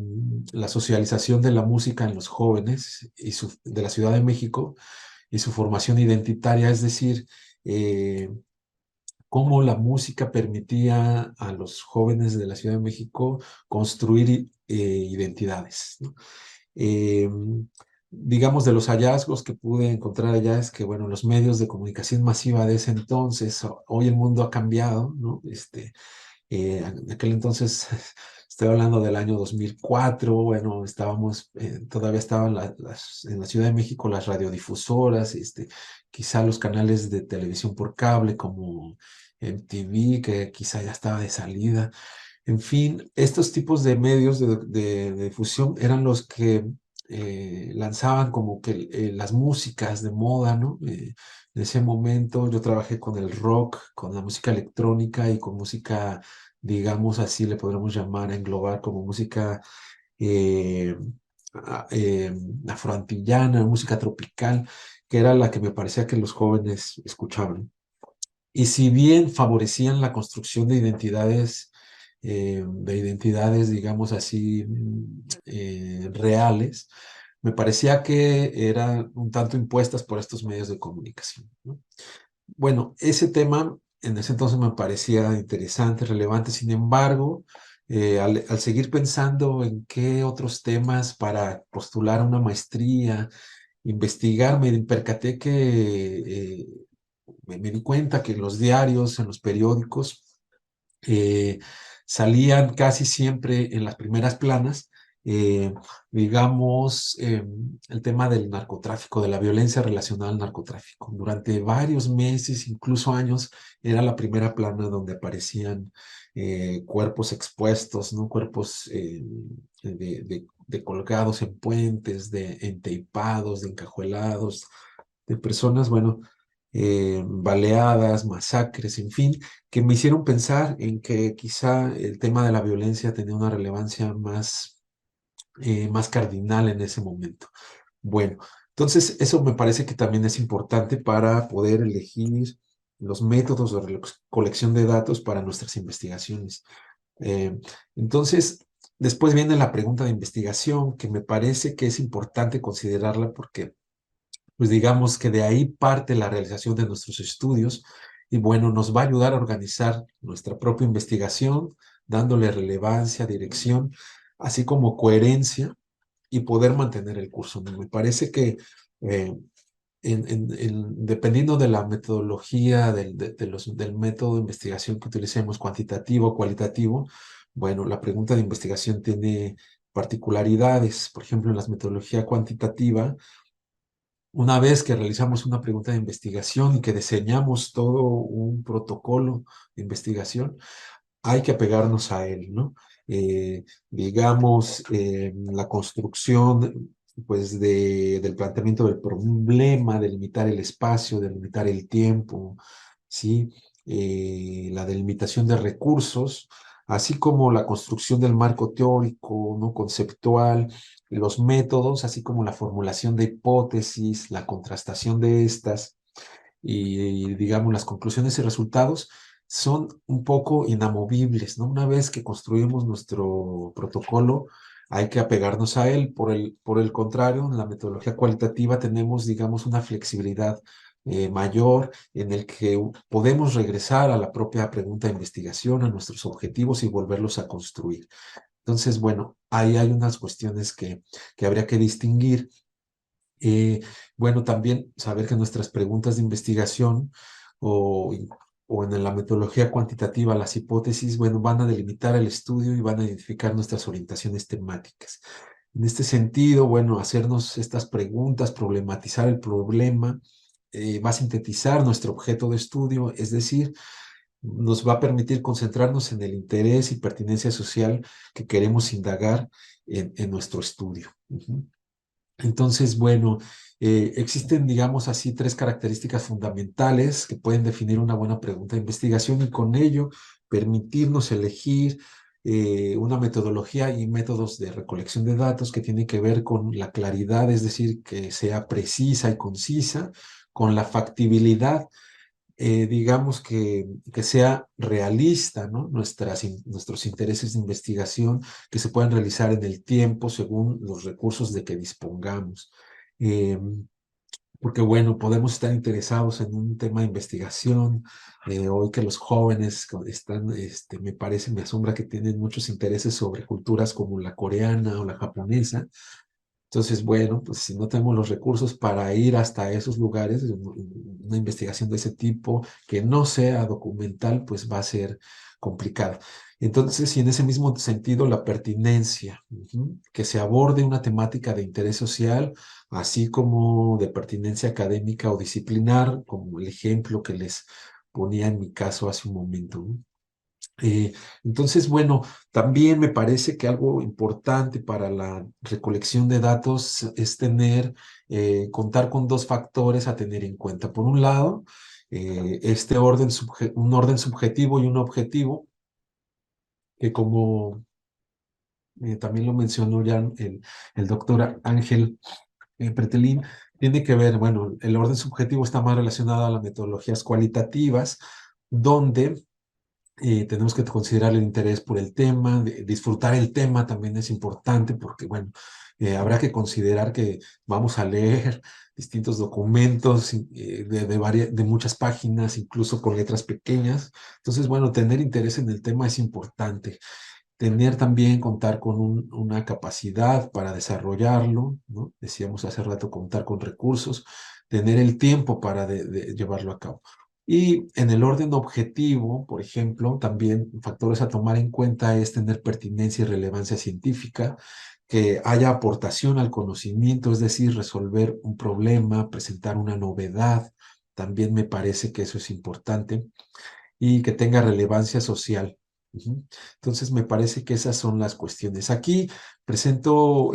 la socialización de la música en los jóvenes de la Ciudad de México y su formación identitaria, es decir, eh, cómo la música permitía a los jóvenes de la Ciudad de México construir identidades, ¿no? Eh, digamos, de los hallazgos que pude encontrar allá es que, bueno, los medios de comunicación masiva de ese entonces, hoy el mundo ha cambiado, ¿no? En aquel entonces, estoy hablando del año 2004, bueno, todavía estaban en la Ciudad de México las radiodifusoras, quizá los canales de televisión por cable como MTV, que quizá ya estaba de salida. En fin, estos tipos de medios de difusión eran los que lanzaban como que las músicas de moda, ¿no? En ese momento yo trabajé con el rock, con la música electrónica y con música, digamos así, le podríamos llamar, englobar como música eh, afroantillana, música tropical, que era la que me parecía que los jóvenes escuchaban. Y si bien favorecían la construcción de identidades, digamos así, reales, me parecía que eran un tanto impuestas por estos medios de comunicación, ¿no? Bueno, ese tema en ese entonces me parecía interesante, relevante. Sin embargo, al seguir pensando en qué otros temas para postular una maestría, investigar, me percaté que me di cuenta que en los diarios, en los periódicos, eh, salían casi siempre en las primeras planas, eh, digamos, el tema del narcotráfico, de la violencia relacionada al narcotráfico. Durante varios meses, incluso años, era la primera plana donde aparecían cuerpos expuestos, ¿no? Cuerpos de colgados en puentes, de enteipados, de encajuelados, de personas, bueno, baleadas, masacres, en fin, que me hicieron pensar en que quizá el tema de la violencia tenía una relevancia más cardinal en ese momento. Bueno, entonces eso me parece que también es importante para poder elegir los métodos de colección de datos para nuestras investigaciones. Eh, entonces, después viene la pregunta de investigación, que me parece que es importante considerarla porque pues digamos que de ahí parte la realización de nuestros estudios y bueno, nos va a ayudar a organizar nuestra propia investigación, dándole relevancia, dirección, así como coherencia y poder mantener el curso. Me parece que eh, dependiendo de la metodología, del método de investigación que utilicemos, cuantitativo o cualitativo, bueno, la pregunta de investigación tiene particularidades. Por ejemplo, en la metodología cuantitativa, una vez que realizamos una pregunta de investigación y que diseñamos todo un protocolo de investigación, hay que apegarnos a él, ¿no? Digamos, la construcción, pues, del planteamiento del problema, delimitar el espacio, delimitar el tiempo, ¿sí? La delimitación de recursos, así como la construcción del marco teórico, ¿no? Conceptual, los métodos, así como la formulación de hipótesis, la contrastación de estas y digamos, las conclusiones y resultados son un poco inamovibles, ¿no? Una vez que construimos nuestro protocolo, hay que apegarnos a él. Por el contrario, en la metodología cualitativa tenemos, digamos, una flexibilidad mayor en el que podemos regresar a la propia pregunta de investigación, a nuestros objetivos y volverlos a construir. Entonces, bueno, ahí hay unas cuestiones que habría que distinguir. Bueno, también saber que nuestras preguntas de investigación o, o en la metodología cuantitativa, las hipótesis, bueno, van a delimitar el estudio y van a identificar nuestras orientaciones temáticas. En este sentido, bueno, hacernos estas preguntas, problematizar el problema, va a sintetizar nuestro objeto de estudio, es decir, nos va a permitir concentrarnos en el interés y pertinencia social que queremos indagar en nuestro estudio. Entonces, bueno, existen, digamos así, tres características fundamentales que pueden definir una buena pregunta de investigación y con ello permitirnos elegir una metodología y métodos de recolección de datos que tienen que ver con la claridad, es decir, que sea precisa y concisa, con la factibilidad, digamos que sea realista, ¿no? Nuestros intereses de investigación que se puedan realizar en el tiempo según los recursos de que dispongamos. Eh, Porque bueno, podemos estar interesados en un tema de investigación, hoy que los jóvenes están, me parece, me asombra que tienen muchos intereses sobre culturas como la coreana o la japonesa. Entonces, bueno, pues si no tenemos los recursos para ir hasta esos lugares, una investigación de ese tipo que no sea documental, pues va a ser complicada. Entonces, y en ese mismo sentido, la pertinencia, que se aborde una temática de interés social, así como de pertinencia académica o disciplinar, como el ejemplo que les ponía en mi caso hace un momento, ¿no? Entonces, bueno, también me parece que algo importante para la recolección de datos es contar con dos factores a tener en cuenta. Por un lado, un orden subjetivo y un objetivo, que como también lo mencionó ya el doctor Ángel Pretelín, tiene que ver, bueno, el orden subjetivo está más relacionado a las metodologías cualitativas, donde tenemos que considerar el interés por el tema, disfrutar el tema también es importante porque, bueno, habrá que considerar que vamos a leer distintos documentos de muchas páginas, incluso con letras pequeñas. Entonces, bueno, tener interés en el tema es importante. Tener también, contar con una capacidad para desarrollarlo, ¿no? Decíamos hace rato, contar con recursos, tener el tiempo para de llevarlo a cabo. Y en el orden objetivo, por ejemplo, también factores a tomar en cuenta es tener pertinencia y relevancia científica, que haya aportación al conocimiento, es decir, resolver un problema, presentar una novedad, también me parece que eso es importante, y que tenga relevancia social. Entonces, me parece que esas son las cuestiones. Aquí presento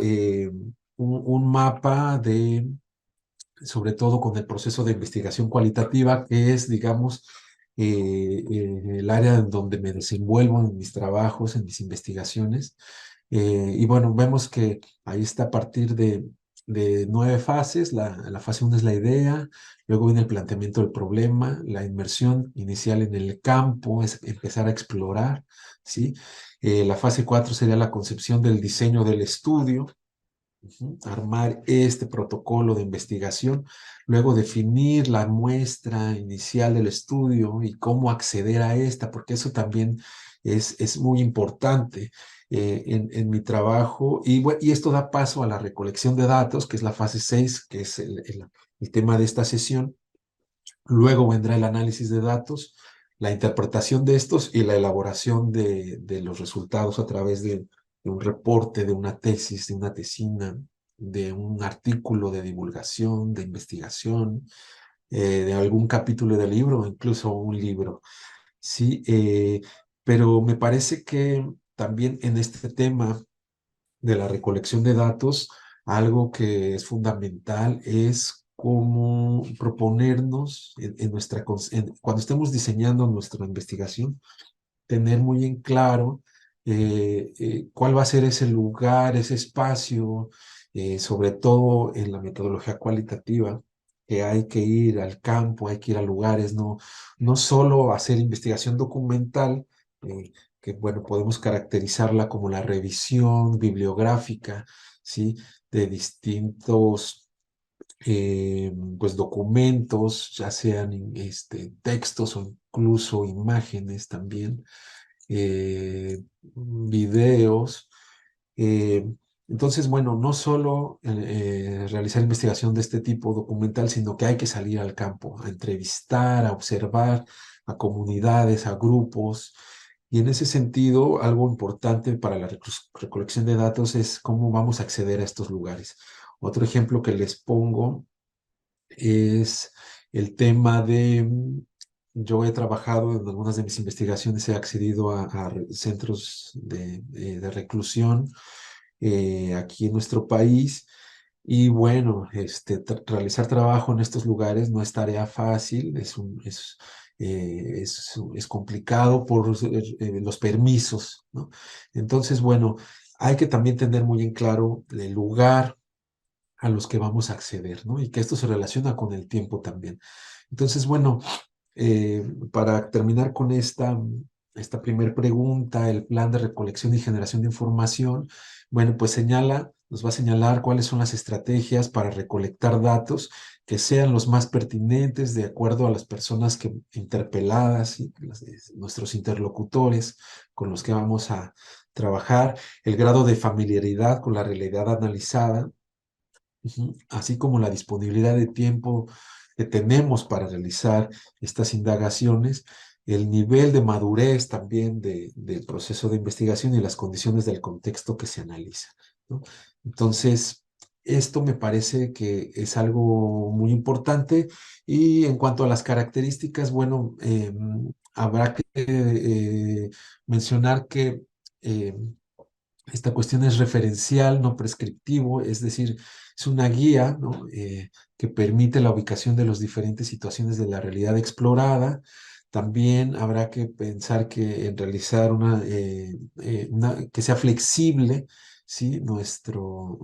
un mapa sobre todo con el proceso de investigación cualitativa, que es, digamos, el área en donde me desenvuelvo en mis trabajos, en mis investigaciones. Y bueno, vemos que ahí está a partir de 9 fases. La fase 1 es la idea, luego viene el planteamiento del problema, la inmersión inicial en el campo, es empezar a explorar, ¿sí? La fase 4 sería la concepción del diseño del estudio, armar este protocolo de investigación, luego definir la muestra inicial del estudio y cómo acceder a esta, porque eso también es muy importante en mi trabajo. Y esto da paso a la recolección de datos, que es la fase 6, que es el tema de esta sesión. Luego vendrá el análisis de datos, la interpretación de estos y la elaboración de los resultados a través de un reporte, de una tesis, de una tesina, de un artículo de divulgación, de investigación, de algún capítulo de libro, o incluso un libro. Sí, pero me parece que también en este tema de la recolección de datos, algo que es fundamental es cómo proponernos cuando estemos diseñando nuestra investigación, tener muy en claro cuál va a ser ese lugar, ese espacio, sobre todo en la metodología cualitativa, que hay que ir al campo, hay que ir a lugares, no solo hacer investigación documental, eh, que bueno, podemos caracterizarla como la revisión bibliográfica, ¿sí? De distintos pues documentos, ya sean textos o incluso imágenes también, videos. eh, entonces, bueno, no solo realizar investigación de este tipo documental, sino que hay que salir al campo, a entrevistar, a observar a comunidades, a grupos. Y en ese sentido, algo importante para la recolección de datos es cómo vamos a acceder a estos lugares. Otro ejemplo que les pongo es el tema de, yo he trabajado en algunas de mis investigaciones, he accedido a centros de reclusión aquí en nuestro país. Y bueno, realizar trabajo en estos lugares no es tarea fácil, es complicado por los permisos, ¿no? Entonces, bueno, hay que también tener muy en claro el lugar a los que vamos a acceder, ¿no? Y que esto se relaciona con el tiempo también. Entonces, bueno, para terminar con esta primera pregunta, el plan de recolección y generación de información, bueno, pues nos va a señalar cuáles son las estrategias para recolectar datos que sean los más pertinentes de acuerdo a las personas interpeladas y nuestros interlocutores con los que vamos a trabajar, el grado de familiaridad con la realidad analizada, así como la disponibilidad de tiempo que tenemos para realizar estas indagaciones, el nivel de madurez también del proceso de investigación y las condiciones del contexto que se analiza, ¿no? Entonces, esto me parece que es algo muy importante y en cuanto a las características, bueno, habrá que mencionar que esta cuestión es referencial, no prescriptivo, es decir, es una guía, ¿no? Que permite la ubicación de las diferentes situaciones de la realidad explorada. También habrá que pensar que en realizar que sea flexible, ¿sí? Nuestro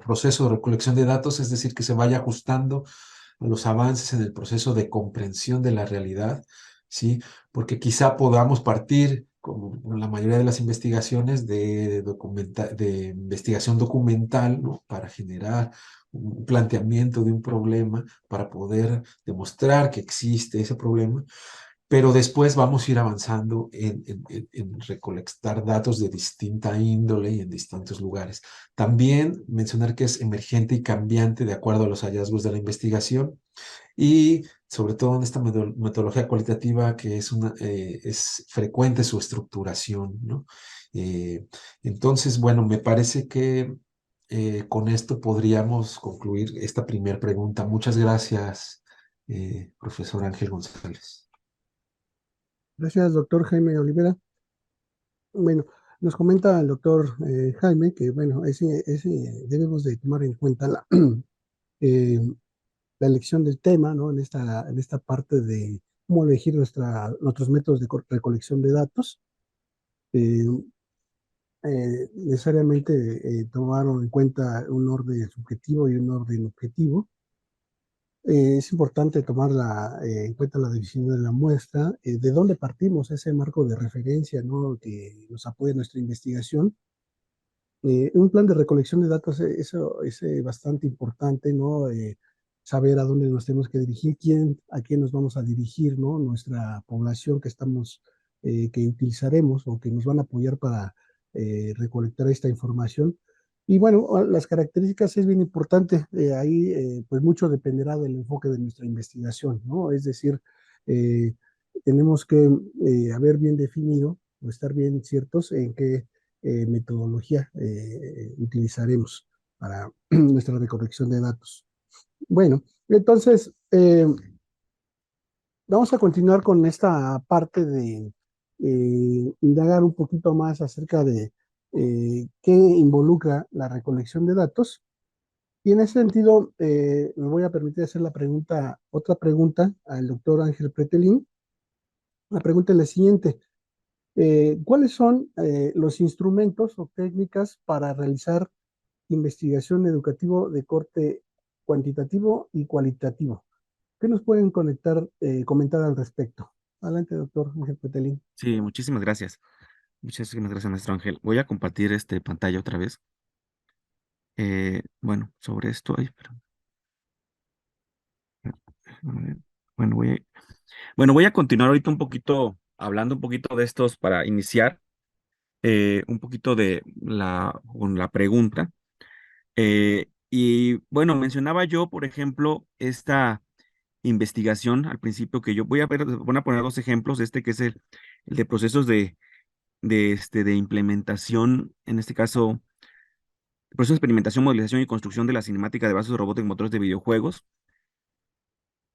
proceso de recolección de datos, es decir, que se vaya ajustando a los avances en el proceso de comprensión de la realidad, ¿sí? Porque quizá podamos partir, como en la mayoría de las investigaciones, de investigación documental, ¿no? Para generar un planteamiento de un problema, para poder demostrar que existe ese problema, pero después vamos a ir avanzando en recolectar datos de distinta índole y en distintos lugares. También mencionar que es emergente y cambiante de acuerdo a los hallazgos de la investigación y sobre todo en esta metodología cualitativa que es frecuente su estructuración, ¿no? Entonces, bueno, me parece que con esto podríamos concluir esta primera pregunta. Muchas gracias, profesor Ángel González. Gracias, doctor Jaime Olivera. Bueno, nos comenta el doctor Jaime que, bueno, debemos de tomar en cuenta eh, la elección del tema, ¿no? En esta parte de cómo elegir nuestros métodos de recolección de datos. Eh, Necesariamente tomaron en cuenta un orden subjetivo y un orden objetivo. Es importante tomar en cuenta la división de la muestra, de dónde partimos, ese marco de referencia, ¿no? Que nos apoya en nuestra investigación. Un plan de recolección de datos, eso es bastante importante, ¿no? Saber a dónde nos tenemos que dirigir, a quién nos vamos a dirigir, ¿no? Nuestra población que utilizaremos o que nos van a apoyar para recolectar esta información. Y bueno, las características es bien importante. Ahí, pues mucho dependerá del enfoque de nuestra investigación, ¿no? Es decir, eh, tenemos que haber bien definido o estar bien ciertos en qué metodología utilizaremos para nuestra recolección de datos. Bueno, entonces vamos a continuar con esta parte de indagar un poquito más acerca de qué involucra la recolección de datos. Y en ese sentido, me voy a permitir hacer otra pregunta al doctor Ángel Pretelín. La pregunta es la siguiente. ¿Cuáles son los instrumentos o técnicas para realizar investigación educativo de corte cuantitativo y cualitativo? ¿Qué nos pueden comentar al respecto? Adelante, doctor Ángel Petelín. Sí, muchísimas gracias. Muchísimas gracias, maestro Ángel. Voy a compartir pantalla otra vez. Bueno, sobre esto, ay, bueno, voy a continuar ahorita un poquito, hablando un poquito de estos para iniciar un poquito con la pregunta. Y bueno, mencionaba yo, por ejemplo, esta investigación al principio que yo voy a poner dos ejemplos, este que es el de procesos de implementación, en este caso, proceso de experimentación, modelización y construcción de la cinemática de bases de robótica y motores de videojuegos.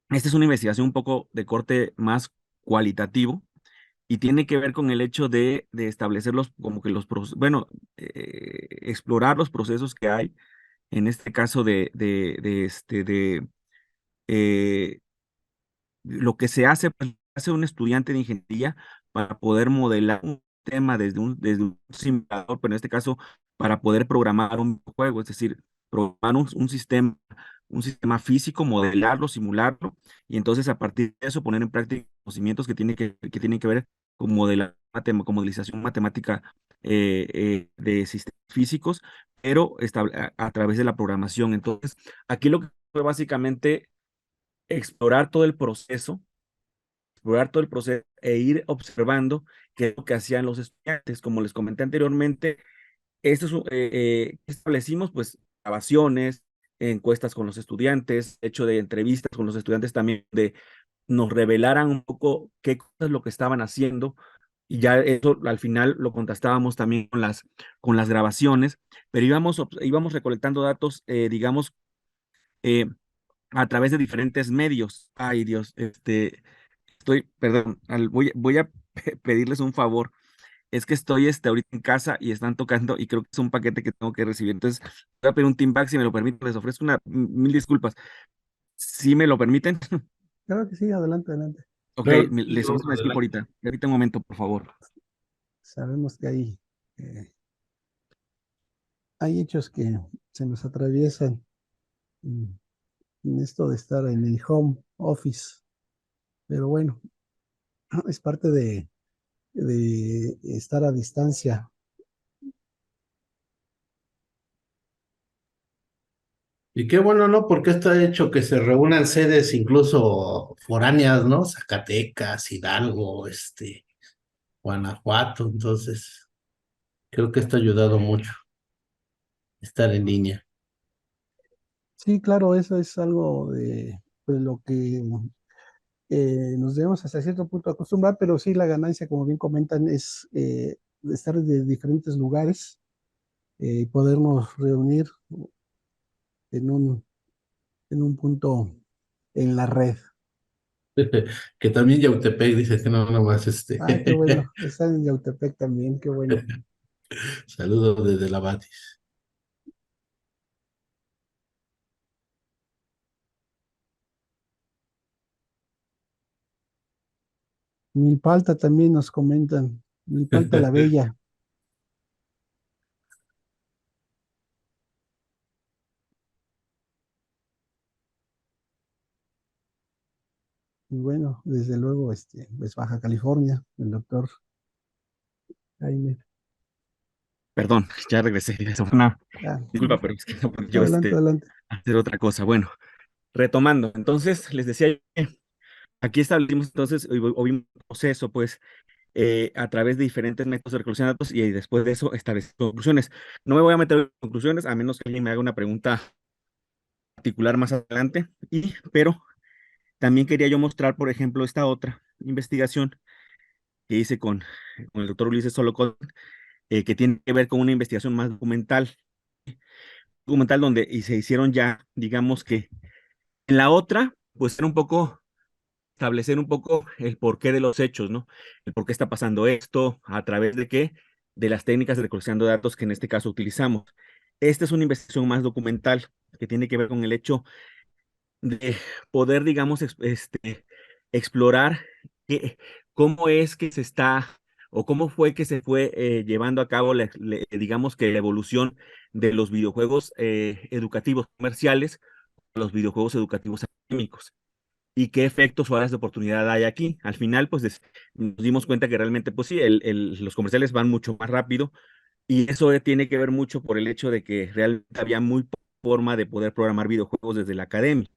Esta es una investigación un poco de corte más cualitativo y tiene que ver con el hecho de establecer como que bueno, explorar los procesos que hay, en este caso eh, lo que se hace, pues, hace un estudiante de ingeniería para poder modelar un tema desde un simulador, pero en este caso para poder programar un juego, es decir, programar un sistema físico, modelarlo, simularlo, y entonces a partir de eso poner en práctica conocimientos que tienen que ver con con modelización matemática de sistemas físicos, pero a través de la programación. Entonces, aquí lo que fue básicamente explorar todo el proceso e ir observando qué es lo que hacían los estudiantes. Como les comenté anteriormente, establecimos pues grabaciones, encuestas con los estudiantes, hecho de entrevistas con los estudiantes también, de nos revelaran un poco qué cosas es lo que estaban haciendo, y ya eso al final lo contrastábamos también con las grabaciones, pero íbamos recolectando datos, digamos, eh, a través de diferentes medios. Ay, Dios, perdón, voy a pedirles un favor. Es que estoy ahorita en casa y están tocando y creo que es un paquete que tengo que recibir. Entonces, voy a pedir un team back, si me lo permiten. Les ofrezco mil disculpas. Si me lo permiten. Claro que sí, adelante, adelante. Ok, Claro, sí, les ofrezco vamos una disculpa adelante. ahorita. Ahorita un momento, por favor. Sabemos que eh, hay hechos que se nos atraviesan en, en esto de estar en el home office, pero bueno, es parte de estar a distancia. Y qué bueno, ¿no? Porque esto ha hecho que se reúnan sedes incluso foráneas, ¿no? Zacatecas, Hidalgo, Guanajuato. Entonces, creo que esto ha ayudado mucho, estar en línea. Sí, claro, eso es algo de pues, lo que nos debemos hasta cierto punto acostumbrar, pero sí la ganancia, como bien comentan, es estar de diferentes lugares y podernos reunir en un punto en la red. Que también Yautepec dice que no, nomás Ah, qué bueno, están en Yautepec también, qué bueno. Saludos desde la Batis. Milpalta también nos comentan, Milpalta la Bella. Y bueno, desde luego, pues Baja California, el doctor Jaime. Perdón, ya regresé. Eso fue una Ah, disculpa, pero es que no puedo yo adelante, adelante. hacer otra cosa. Bueno, retomando. Entonces, les decía, aquí establecimos entonces, o vimos un proceso, pues, a través de diferentes métodos de recolección de datos y después de eso establecer conclusiones. No me voy a meter en conclusiones a menos que alguien me haga una pregunta particular más adelante, pero también quería yo mostrar, por ejemplo, esta otra investigación que hice con el doctor Ulises Solocón, que tiene que ver con una investigación más documental donde y se hicieron ya, digamos que en la otra, pues era un poco establecer un poco el porqué de los hechos, ¿no? El por qué está pasando esto, a través de qué, de las técnicas de recolección de datos que en este caso utilizamos. Esta es una investigación más documental que tiene que ver con el hecho de poder, digamos, explorar qué- cómo es que se está o cómo fue que se fue llevando a cabo, digamos que la evolución de los videojuegos educativos comerciales a los videojuegos educativos académicos y qué efectos o áreas de oportunidad hay aquí. Al final, pues nos dimos cuenta que realmente, pues sí, los comerciales van mucho más rápido, Y eso tiene que ver mucho por el hecho de que realmente había muy poca forma de poder programar videojuegos desde la academia,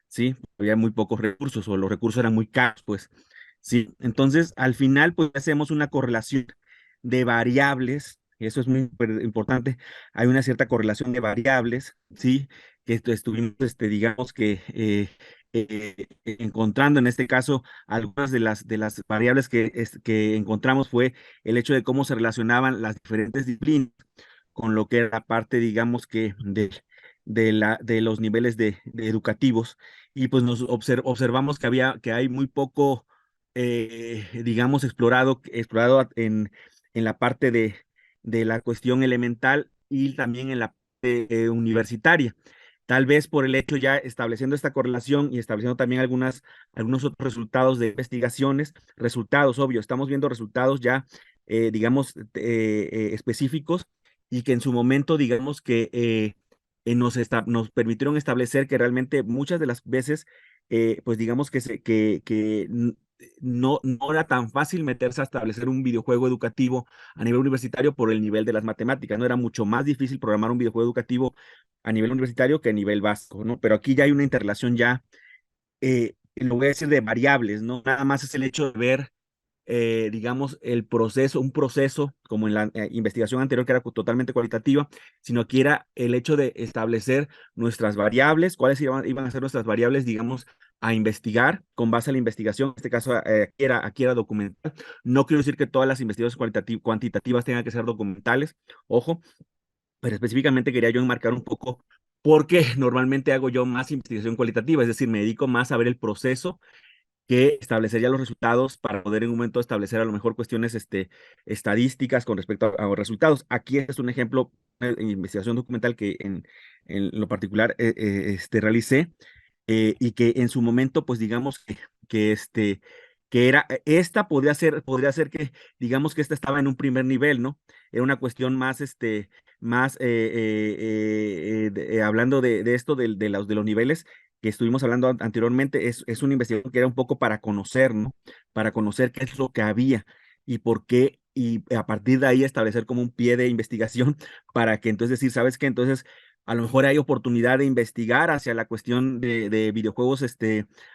¿sí? Había muy pocos recursos o los recursos eran muy caros, pues, ¿sí? Entonces, al final, pues hacemos una correlación de variables, eso es muy importante, hay una cierta correlación de variables, ¿sí? Que estuvimos, digamos que encontrando en este caso algunas de las variables que encontramos fue el hecho de cómo se relacionaban las diferentes disciplinas con lo que era la parte, digamos que de los niveles de educativos, y pues nos observamos que hay muy poco, digamos, explorado en la parte de la cuestión elemental y también en la parte universitaria. Tal vez por el hecho ya estableciendo esta correlación y estableciendo también algunos otros resultados de investigaciones, resultados, obvio, estamos viendo resultados ya, digamos, específicos y que en su momento, digamos que nos permitieron establecer que realmente muchas de las veces, pues digamos no era tan fácil meterse a establecer un videojuego educativo a nivel universitario por el nivel de las matemáticas, ¿no? Era mucho más difícil programar un videojuego educativo a nivel universitario que a nivel básico, ¿no? Pero aquí ya hay una interrelación ya, lo voy a decir de variables, ¿no? Nada más es el hecho de ver, digamos, un proceso como en la investigación anterior que era totalmente cualitativa, sino que era el hecho de establecer nuestras variables, cuáles iban a ser nuestras variables, digamos, a investigar con base a la investigación. En este caso, aquí era documental. No quiero decir que todas las investigaciones cuantitativas tengan que ser documentales, ojo, pero específicamente quería yo enmarcar un poco porque normalmente hago yo más investigación cualitativa, es decir, me dedico más a ver el proceso que establecería los resultados para poder en un momento establecer a lo mejor cuestiones estadísticas con respecto a los resultados. Aquí es un ejemplo de investigación documental que en lo particular realicé, y que en su momento, pues digamos que era, podría ser que, digamos que esta estaba en un primer nivel, ¿no? Era una cuestión más, hablando de esto, de los niveles que estuvimos hablando anteriormente, es una investigación que era un poco para conocer, ¿no? Para conocer qué es lo que había y por qué, y a partir de ahí establecer como un pie de investigación para que entonces decir, ¿sabes qué? Entonces, a lo mejor hay oportunidad de investigar hacia la cuestión de videojuegos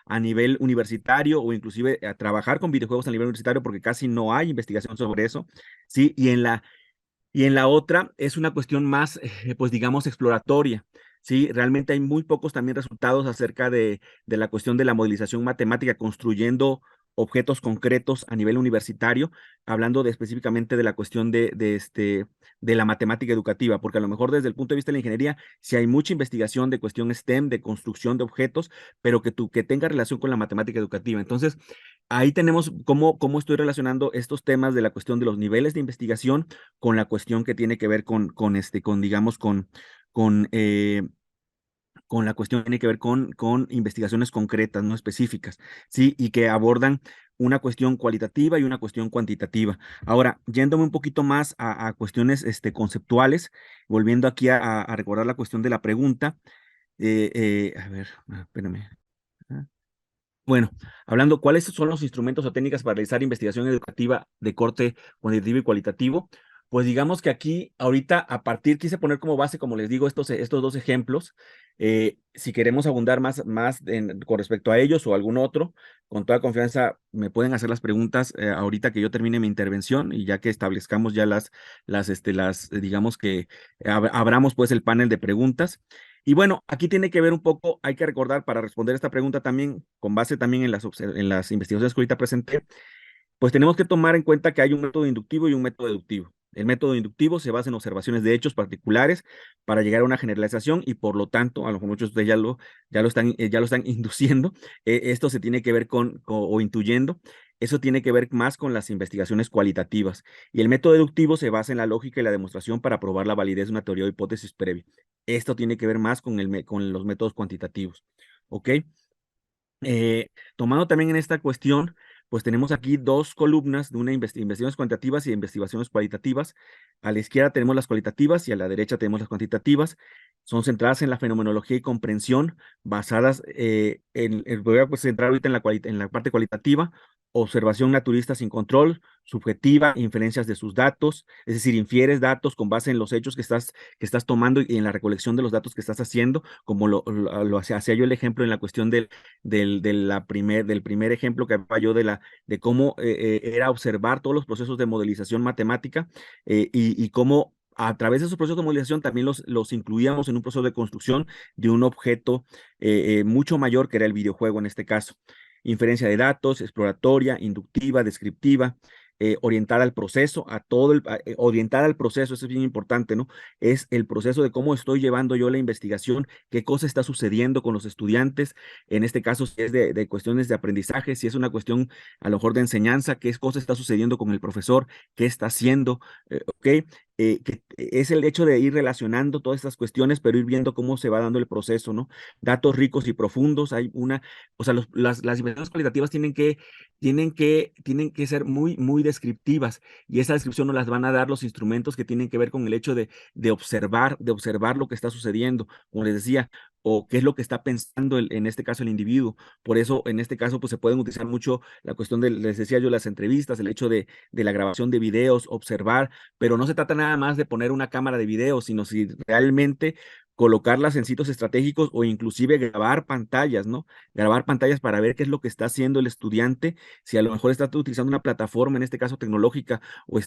a nivel universitario o inclusive a trabajar con videojuegos a nivel universitario porque casi no hay investigación sobre eso, ¿sí? Y en la otra es una cuestión más, pues digamos, exploratoria. Sí, realmente hay muy pocos también resultados acerca de la cuestión de la modelización matemática construyendo objetos concretos a nivel universitario, hablando específicamente de la cuestión de la matemática educativa, porque a lo mejor desde el punto de vista de la ingeniería, sí hay mucha investigación de cuestión STEM, de construcción de objetos, pero que tenga relación con la matemática educativa. Entonces, ahí tenemos cómo estoy relacionando estos temas de la cuestión de los niveles de investigación con la cuestión que tiene que ver digamos, con, eh, con la cuestión que tiene que ver con investigaciones concretas, no específicas, ¿sí? Y que abordan una cuestión cualitativa y una cuestión cuantitativa. Ahora, yéndome un poquito más a cuestiones conceptuales, volviendo aquí a recordar la cuestión de la pregunta, a ver, espérame. Bueno, hablando, ¿cuáles son los instrumentos o técnicas para realizar investigación educativa de corte cuantitativo y cualitativo? Pues digamos que aquí, ahorita, quise poner como base, como les digo, estos dos ejemplos. Si queremos abundar más con respecto a ellos o algún otro, con toda confianza me pueden hacer las preguntas ahorita que yo termine mi intervención y ya que establezcamos ya digamos que abramos pues el panel de preguntas. Y bueno, aquí tiene que ver un poco, hay que recordar para responder esta pregunta también, con base también en las investigaciones que ahorita presenté, pues tenemos que tomar en cuenta que hay un método inductivo y un método deductivo. El método inductivo se basa en observaciones de hechos particulares para llegar a una generalización y por lo tanto, a lo mejor muchos de ustedes ya lo están induciendo, esto se tiene que ver o intuyendo, eso tiene que ver más con las investigaciones cualitativas. Y el método deductivo se basa en la lógica y la demostración para probar la validez de una teoría o hipótesis previa. Esto tiene que ver más con los métodos cuantitativos. ¿Ok? Tomando también en esta cuestión, pues tenemos aquí dos columnas de investigaciones cuantitativas y investigaciones cualitativas. A la izquierda tenemos las cualitativas y a la derecha tenemos las cuantitativas. Son centradas en la fenomenología y comprensión, basadas voy a pues, centrar ahorita en la parte cualitativa. observación naturista sin control, subjetiva, inferencias de sus datos, es decir, infieres datos con base en los hechos que estás tomando y en la recolección de los datos que estás haciendo, como lo hacía yo el ejemplo en la cuestión del primer ejemplo que hablaba yo de cómo era observar todos los procesos de modelización matemática y cómo a través de esos procesos de modelización también los incluíamos en un proceso de construcción de un objeto mucho mayor que era el videojuego en este caso. Inferencia de datos, exploratoria, inductiva, descriptiva, orientada al proceso, orientada al proceso, eso es bien importante, ¿no? Es el proceso de cómo estoy llevando yo la investigación, qué cosa está sucediendo con los estudiantes, en este caso si es de cuestiones de aprendizaje, si es una cuestión a lo mejor de enseñanza, qué cosa está sucediendo con el profesor, qué está haciendo, ¿ok? Que es el hecho de ir relacionando todas estas cuestiones, pero ir viendo cómo se va dando el proceso, ¿no? Datos ricos y profundos, o sea, las investigaciones cualitativas tienen que ser muy, muy descriptivas y esa descripción nos las van a dar los instrumentos que tienen que ver con el hecho de observar lo que está sucediendo, como les decía, o qué es lo que está pensando en este caso el individuo. Por eso, en este caso, pues se pueden utilizar mucho la cuestión les decía yo, las entrevistas, el hecho de la grabación de videos, observar, pero no se trata nada más de poner una cámara de video, sino si realmente colocarlas en sitios estratégicos o inclusive grabar pantallas, ¿no? Grabar pantallas para ver qué es lo que está haciendo el estudiante, si a lo mejor está utilizando una plataforma, en este caso tecnológica, o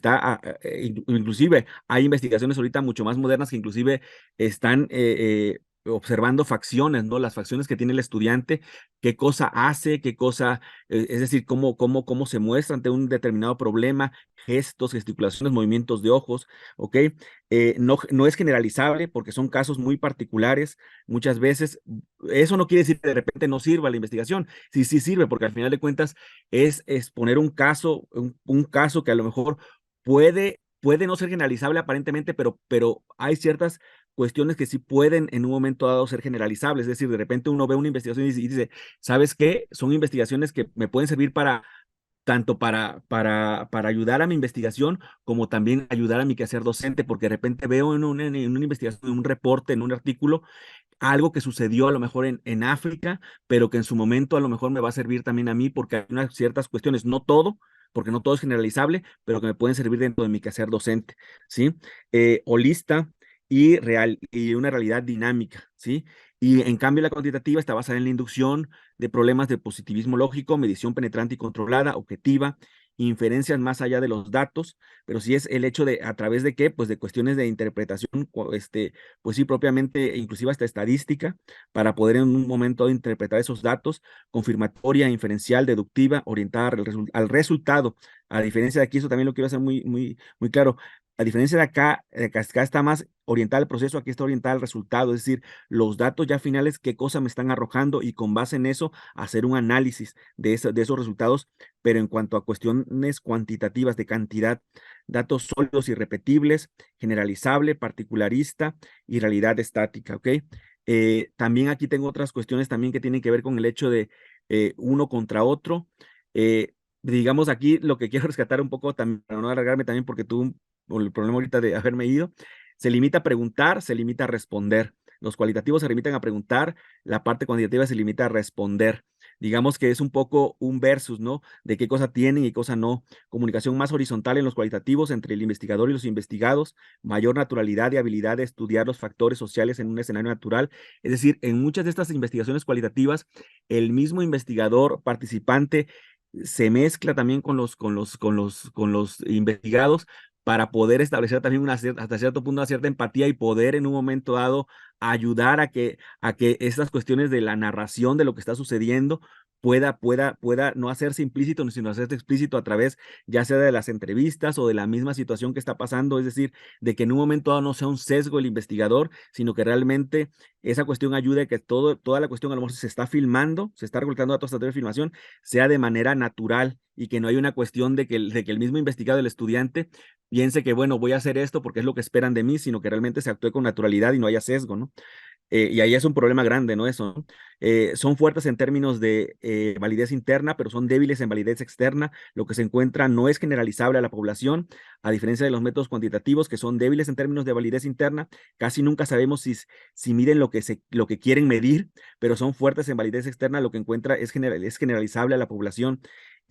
inclusive hay investigaciones ahorita mucho más modernas que inclusive están observando facciones, ¿no? Las facciones que tiene el estudiante, qué cosa hace, qué cosa, es decir, cómo se muestra ante un determinado problema, gestos, gesticulaciones, movimientos de ojos, ¿ok? No es generalizable porque son casos muy particulares. Muchas veces, eso no quiere decir que de repente no sirva la investigación. Sí, sí sirve, porque al final de cuentas es exponer un caso, un caso que a lo mejor puede no ser generalizable aparentemente, pero hay ciertas cuestiones que sí pueden en un momento dado ser generalizables. Es decir, de repente uno ve una investigación y dice, ¿sabes qué? Son investigaciones que me pueden servir tanto para ayudar a mi investigación como también ayudar a mi quehacer docente, porque de repente veo en una investigación, en un reporte, en un artículo, algo que sucedió a lo mejor en África, pero que en su momento a lo mejor me va a servir también a mí porque hay unas ciertas cuestiones, no todo, porque no todo es generalizable, pero que me pueden servir dentro de mi quehacer docente, ¿sí? Holista y una realidad dinámica, ¿sí? Y en cambio la cuantitativa está basada en la inducción de problemas de positivismo lógico, medición penetrante y controlada, objetiva, inferencias más allá de los datos, pero sí es el hecho de, ¿a través de qué? Pues de cuestiones de interpretación, pues sí, propiamente, inclusive hasta estadística, para poder en un momento interpretar esos datos, confirmatoria, inferencial, deductiva, orientada al resultado. A diferencia de aquí, eso también lo quiero hacer muy, muy, muy claro. A diferencia de acá está más orientada al proceso, aquí está orientada al resultado, es decir, los datos ya finales, qué cosa me están arrojando y con base en eso hacer un análisis de esos resultados, pero en cuanto a cuestiones cuantitativas de cantidad, datos sólidos y repetibles, generalizable, particularista y realidad estática, ¿ok? También aquí tengo otras cuestiones también que tienen que ver con el hecho de uno contra otro. Digamos aquí lo que quiero rescatar un poco también, para no alargarme también porque tuve el problema ahorita de haberme ido, se limita a preguntar, se limita a responder. Los cualitativos se limitan a preguntar, la parte cuantitativa se limita a responder. Digamos que es un poco un versus, ¿no? De qué cosa tienen y cosa no. Comunicación más horizontal en los cualitativos entre el investigador y los investigados, mayor naturalidad y habilidad de estudiar los factores sociales en un escenario natural. Es decir, en muchas de estas investigaciones cualitativas, el mismo investigador participante se mezcla también con los investigados para poder establecer también hasta cierto punto una cierta empatía y poder en un momento dado ayudar a que estas cuestiones de la narración de lo que está sucediendo pueda no hacerse implícito, sino hacerse explícito a través ya sea de las entrevistas o de la misma situación que está pasando, es decir, de que en un momento dado no sea un sesgo el investigador, sino que realmente esa cuestión ayude a que toda la cuestión a lo mejor se está filmando, se está recolectando datos a través de filmación, sea de manera natural y que no hay una cuestión de que el mismo investigador, el estudiante, piense que, bueno, voy a hacer esto porque es lo que esperan de mí, sino que realmente se actúe con naturalidad y no haya sesgo, ¿no? Y ahí es un problema grande, ¿no? Eso, ¿no? Son fuertes en términos de validez interna, pero son débiles en validez externa. Lo que se encuentra no es generalizable a la población, a diferencia de los métodos cuantitativos, que son débiles en términos de validez interna. Casi nunca sabemos si miden lo que quieren medir, pero son fuertes en validez externa. Lo que encuentra es generalizable a la población.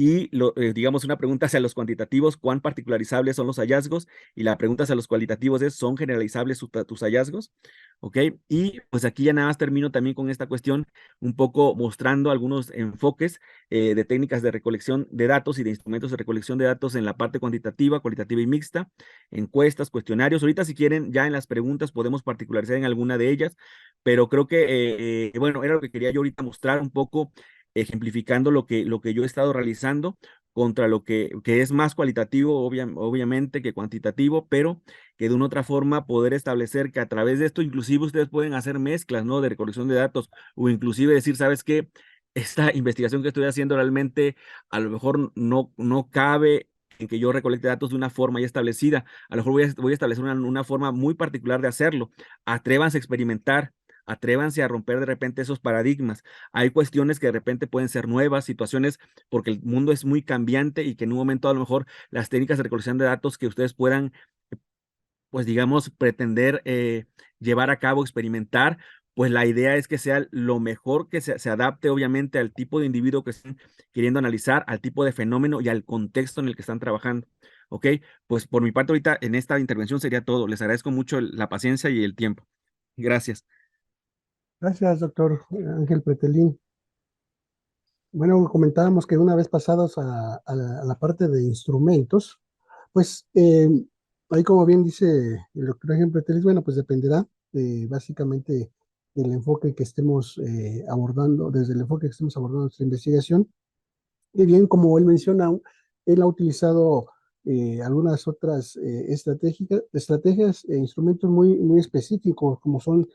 Y digamos una pregunta hacia los cuantitativos, ¿cuán particularizables son los hallazgos? Y la pregunta hacia los cualitativos es, ¿son generalizables tus hallazgos? ¿Ok? Y pues aquí ya nada más termino también con esta cuestión, un poco mostrando algunos enfoques de técnicas de recolección de datos y de instrumentos de recolección de datos en la parte cuantitativa, cualitativa y mixta, encuestas, cuestionarios. Ahorita si quieren, ya en las preguntas podemos particularizar en alguna de ellas, pero creo que, bueno, era lo que quería yo ahorita mostrar un poco, ejemplificando lo que yo he estado realizando contra lo que es más cualitativo, obviamente, que cuantitativo, pero que de una otra forma poder establecer que a través de esto inclusive ustedes pueden hacer mezclas, ¿no? De recolección de datos o inclusive decir, ¿sabes qué? Esta investigación que estoy haciendo realmente a lo mejor no cabe en que yo recolecte datos de una forma ya establecida. A lo mejor voy a establecer una forma muy particular de hacerlo. Atrévanse a experimentar, atrévanse a romper de repente esos paradigmas. Hay cuestiones que de repente pueden ser nuevas, situaciones, porque el mundo es muy cambiante y que en un momento a lo mejor las técnicas de recolección de datos que ustedes puedan, pues digamos, pretender llevar a cabo, experimentar, pues la idea es que sea lo mejor que se adapte obviamente al tipo de individuo que estén queriendo analizar, al tipo de fenómeno y al contexto en el que están trabajando. ¿Ok? Pues por mi parte ahorita en esta intervención sería todo. Les agradezco mucho la paciencia y el tiempo. Gracias. Gracias, doctor Ángel Pretelín. Bueno, comentábamos que una vez pasados a la parte de instrumentos, pues ahí como bien dice el doctor Ángel Pretelín, bueno, pues dependerá básicamente del enfoque que estemos abordando, desde el enfoque que estemos abordando nuestra investigación. Y bien, como él menciona, él ha utilizado algunas otras estrategias e instrumentos muy específicos, como son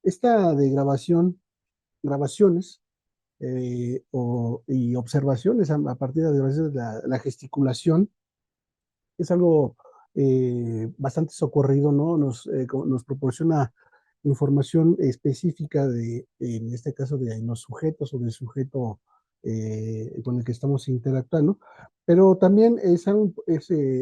esta de grabaciones y observaciones a partir de la gesticulación. Es algo bastante socorrido, ¿no? Nos proporciona información específica en este caso, de los sujetos o del sujeto con el que estamos interactuando, pero también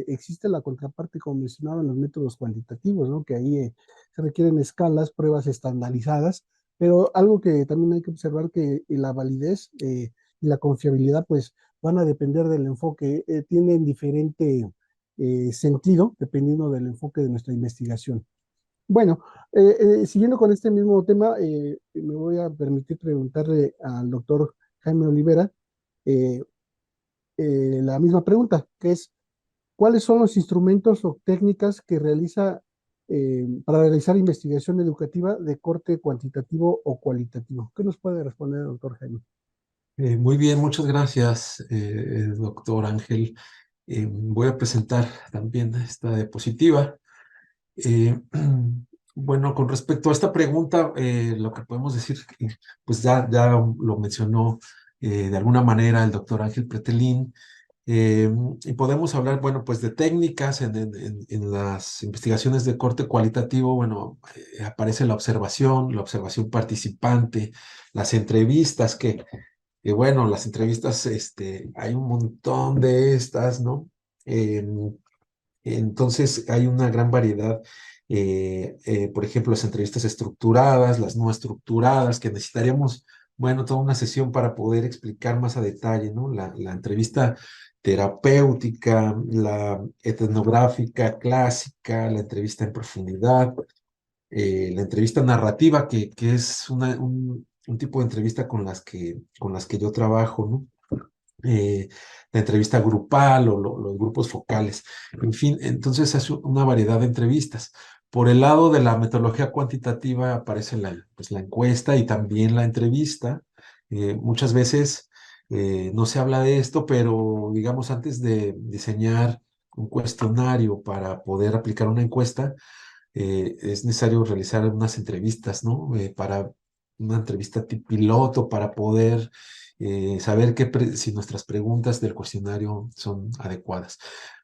existe la contraparte, como mencionaba, en los métodos cuantitativos, ¿no? Que ahí se requieren escalas, pruebas estandarizadas, pero algo que también hay que observar, que la validez y la confiabilidad pues van a depender del enfoque, tienen diferente sentido dependiendo del enfoque de nuestra investigación. Bueno, siguiendo con este mismo tema, me voy a permitir preguntarle al doctor Jaime Olivera eh, la misma pregunta, que es, ¿cuáles son los instrumentos o técnicas que realiza para realizar investigación educativa de corte cuantitativo o cualitativo? ¿Qué nos puede responder, doctor Jaime? Muy bien, muchas gracias, doctor Ángel. Voy a presentar también esta diapositiva. Eh, bueno, con respecto a esta pregunta, lo que podemos decir, pues ya lo mencionó de alguna manera el doctor Ángel Pretelín, y podemos hablar, bueno, pues de técnicas en las investigaciones de corte cualitativo. Bueno, aparece la observación participante, las entrevistas, bueno, las entrevistas, hay un montón de estas, ¿no? Entonces hay una gran variedad, por ejemplo, las entrevistas estructuradas, las no estructuradas, que necesitaríamos, bueno, toda una sesión para poder explicar más a detalle, ¿no? La entrevista terapéutica, la etnográfica clásica, la entrevista en profundidad, la entrevista narrativa, que es un tipo de entrevista con las que yo trabajo, ¿no? La entrevista grupal o los grupos focales. En fin, entonces es una variedad de entrevistas. Por el lado de la metodología cuantitativa aparece pues la encuesta y también la entrevista. Muchas veces no se habla de esto, pero digamos, antes de diseñar un cuestionario para poder aplicar una encuesta, es necesario realizar unas entrevistas, ¿no? Para una entrevista tipo piloto, para poder saber si nuestras preguntas del cuestionario son adecuadas.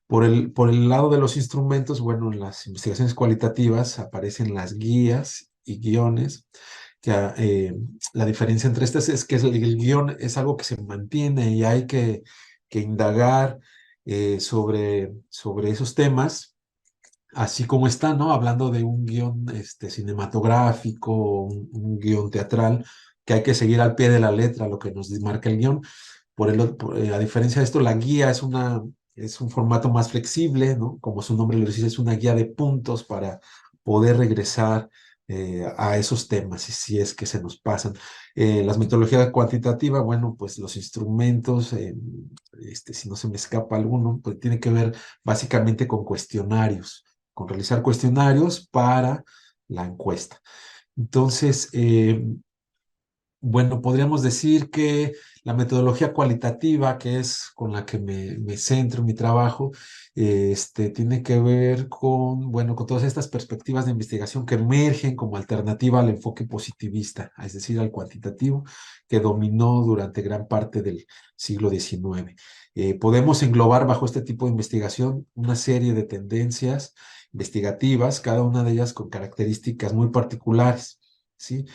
Por el lado de los instrumentos, bueno, en las investigaciones cualitativas aparecen las guías y guiones, que la diferencia entre estas es que el guión es algo que se mantiene y hay que indagar sobre esos temas, así como está, ¿no? Hablando de un guión cinematográfico, un guión teatral, que hay que seguir al pie de la letra lo que nos marca el guión. A diferencia de esto, la guía es un formato más flexible, ¿no? Como su nombre lo dice, es una guía de puntos para poder regresar a esos temas, si es que se nos pasan. Las metodologías cuantitativas, bueno, pues los instrumentos, si no se me escapa alguno, pues tiene que ver básicamente con cuestionarios, con realizar cuestionarios para la encuesta. Entonces, bueno, podríamos decir que la metodología cualitativa, que es con la que me centro en mi trabajo, tiene que ver con, bueno, con todas estas perspectivas de investigación que emergen como alternativa al enfoque positivista, es decir, al cuantitativo, que dominó durante gran parte del siglo XIX. Podemos englobar bajo este tipo de investigación una serie de tendencias investigativas, cada una de ellas con características muy particulares. ¿Sí?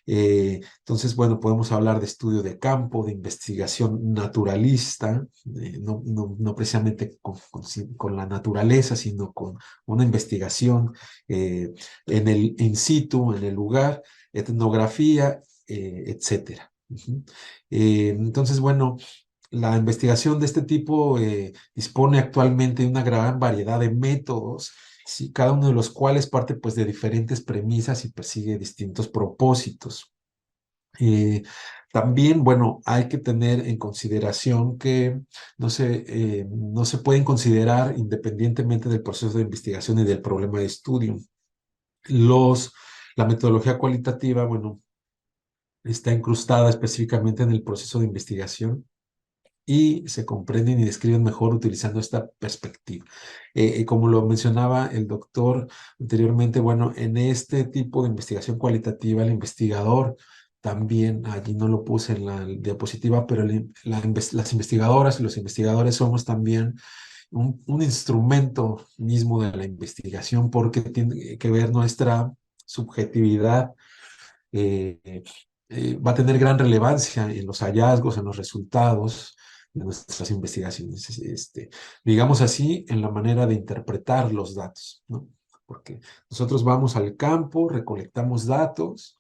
Entonces, bueno, podemos hablar de estudio de campo, de investigación naturalista, no precisamente con la naturaleza, sino con una investigación en el in situ, en el lugar, etnografía, etcétera. Entonces, bueno, la investigación de este tipo dispone actualmente de una gran variedad de métodos, sí, cada uno de los cuales parte pues de diferentes premisas y persigue distintos propósitos. También, bueno, hay que tener en consideración que no se pueden considerar independientemente del proceso de investigación y del problema de estudio. La metodología cualitativa, bueno, está incrustada específicamente en el proceso de investigación y se comprenden y describen mejor utilizando esta perspectiva. Como lo mencionaba el doctor anteriormente, bueno, en este tipo de investigación cualitativa, el investigador también, allí no lo puse en la diapositiva, pero las investigadoras y los investigadores somos también un instrumento mismo de la investigación porque tiene que ver nuestra subjetividad. eh, Va a tener gran relevancia en los hallazgos, en los resultados de nuestras investigaciones, digamos así, en la manera de interpretar los datos, ¿no? Porque nosotros vamos al campo, recolectamos datos,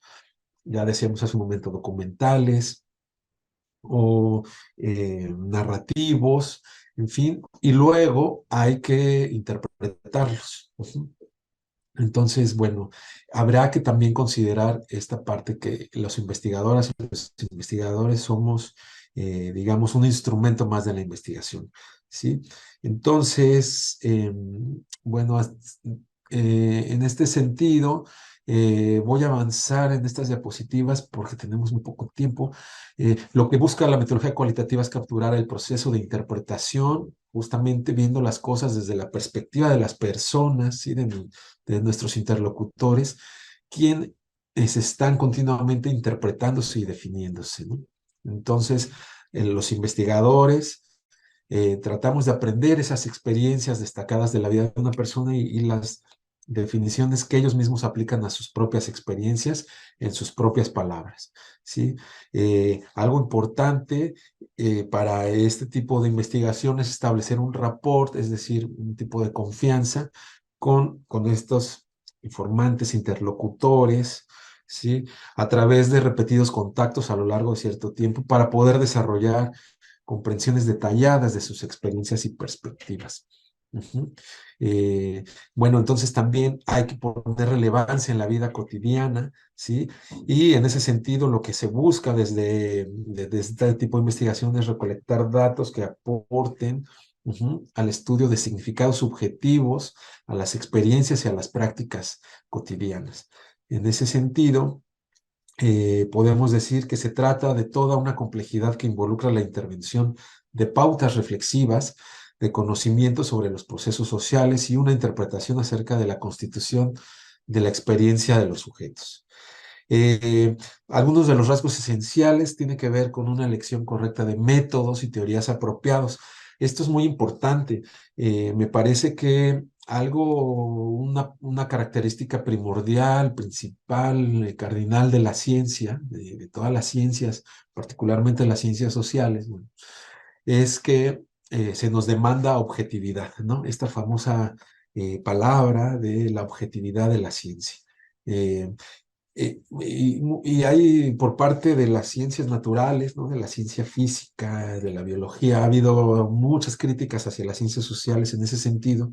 ya decíamos hace un momento, documentales o narrativos, en fin, y luego hay que interpretarlos. Entonces, bueno, habrá que también considerar esta parte que los investigadoras y los investigadores somos, digamos, un instrumento más de la investigación, ¿sí? Entonces, bueno, en este sentido, voy a avanzar en estas diapositivas porque tenemos muy poco tiempo. Lo que busca la metodología cualitativa es capturar el proceso de interpretación, justamente viendo las cosas desde la perspectiva de las personas, ¿sí? De nuestros interlocutores, quienes están continuamente interpretándose y definiéndose, ¿no? Entonces, los investigadores tratamos de aprender esas experiencias destacadas de la vida de una persona y las definiciones que ellos mismos aplican a sus propias experiencias en sus propias palabras, ¿sí? Algo importante para este tipo de investigación es establecer un rapport, es decir, un tipo de confianza con estos informantes, interlocutores, ¿sí? A través de repetidos contactos a lo largo de cierto tiempo para poder desarrollar comprensiones detalladas de sus experiencias y perspectivas. Ujú. Bueno, entonces también hay que poner relevancia en la vida cotidiana, ¿sí? Y en ese sentido, lo que se busca desde este tipo de investigación es recolectar datos que aporten al estudio de significados subjetivos, a las experiencias y a las prácticas cotidianas. En ese sentido, podemos decir que se trata de toda una complejidad que involucra la intervención de pautas reflexivas, de conocimiento sobre los procesos sociales y una interpretación acerca de la constitución de la experiencia de los sujetos. Eh, Algunos de los rasgos esenciales tienen que ver con una elección correcta de métodos y teorías apropiados. Esto es muy importante. Me parece que una característica primordial, principal, cardinal de la ciencia, de todas las ciencias, particularmente las ciencias sociales, bueno, es que se nos demanda objetividad, ¿no? Esta famosa palabra de la objetividad de la ciencia. Eh, Y hay por parte de las ciencias naturales, ¿no? De la ciencia física, de la biología, ha habido muchas críticas hacia las ciencias sociales en ese sentido,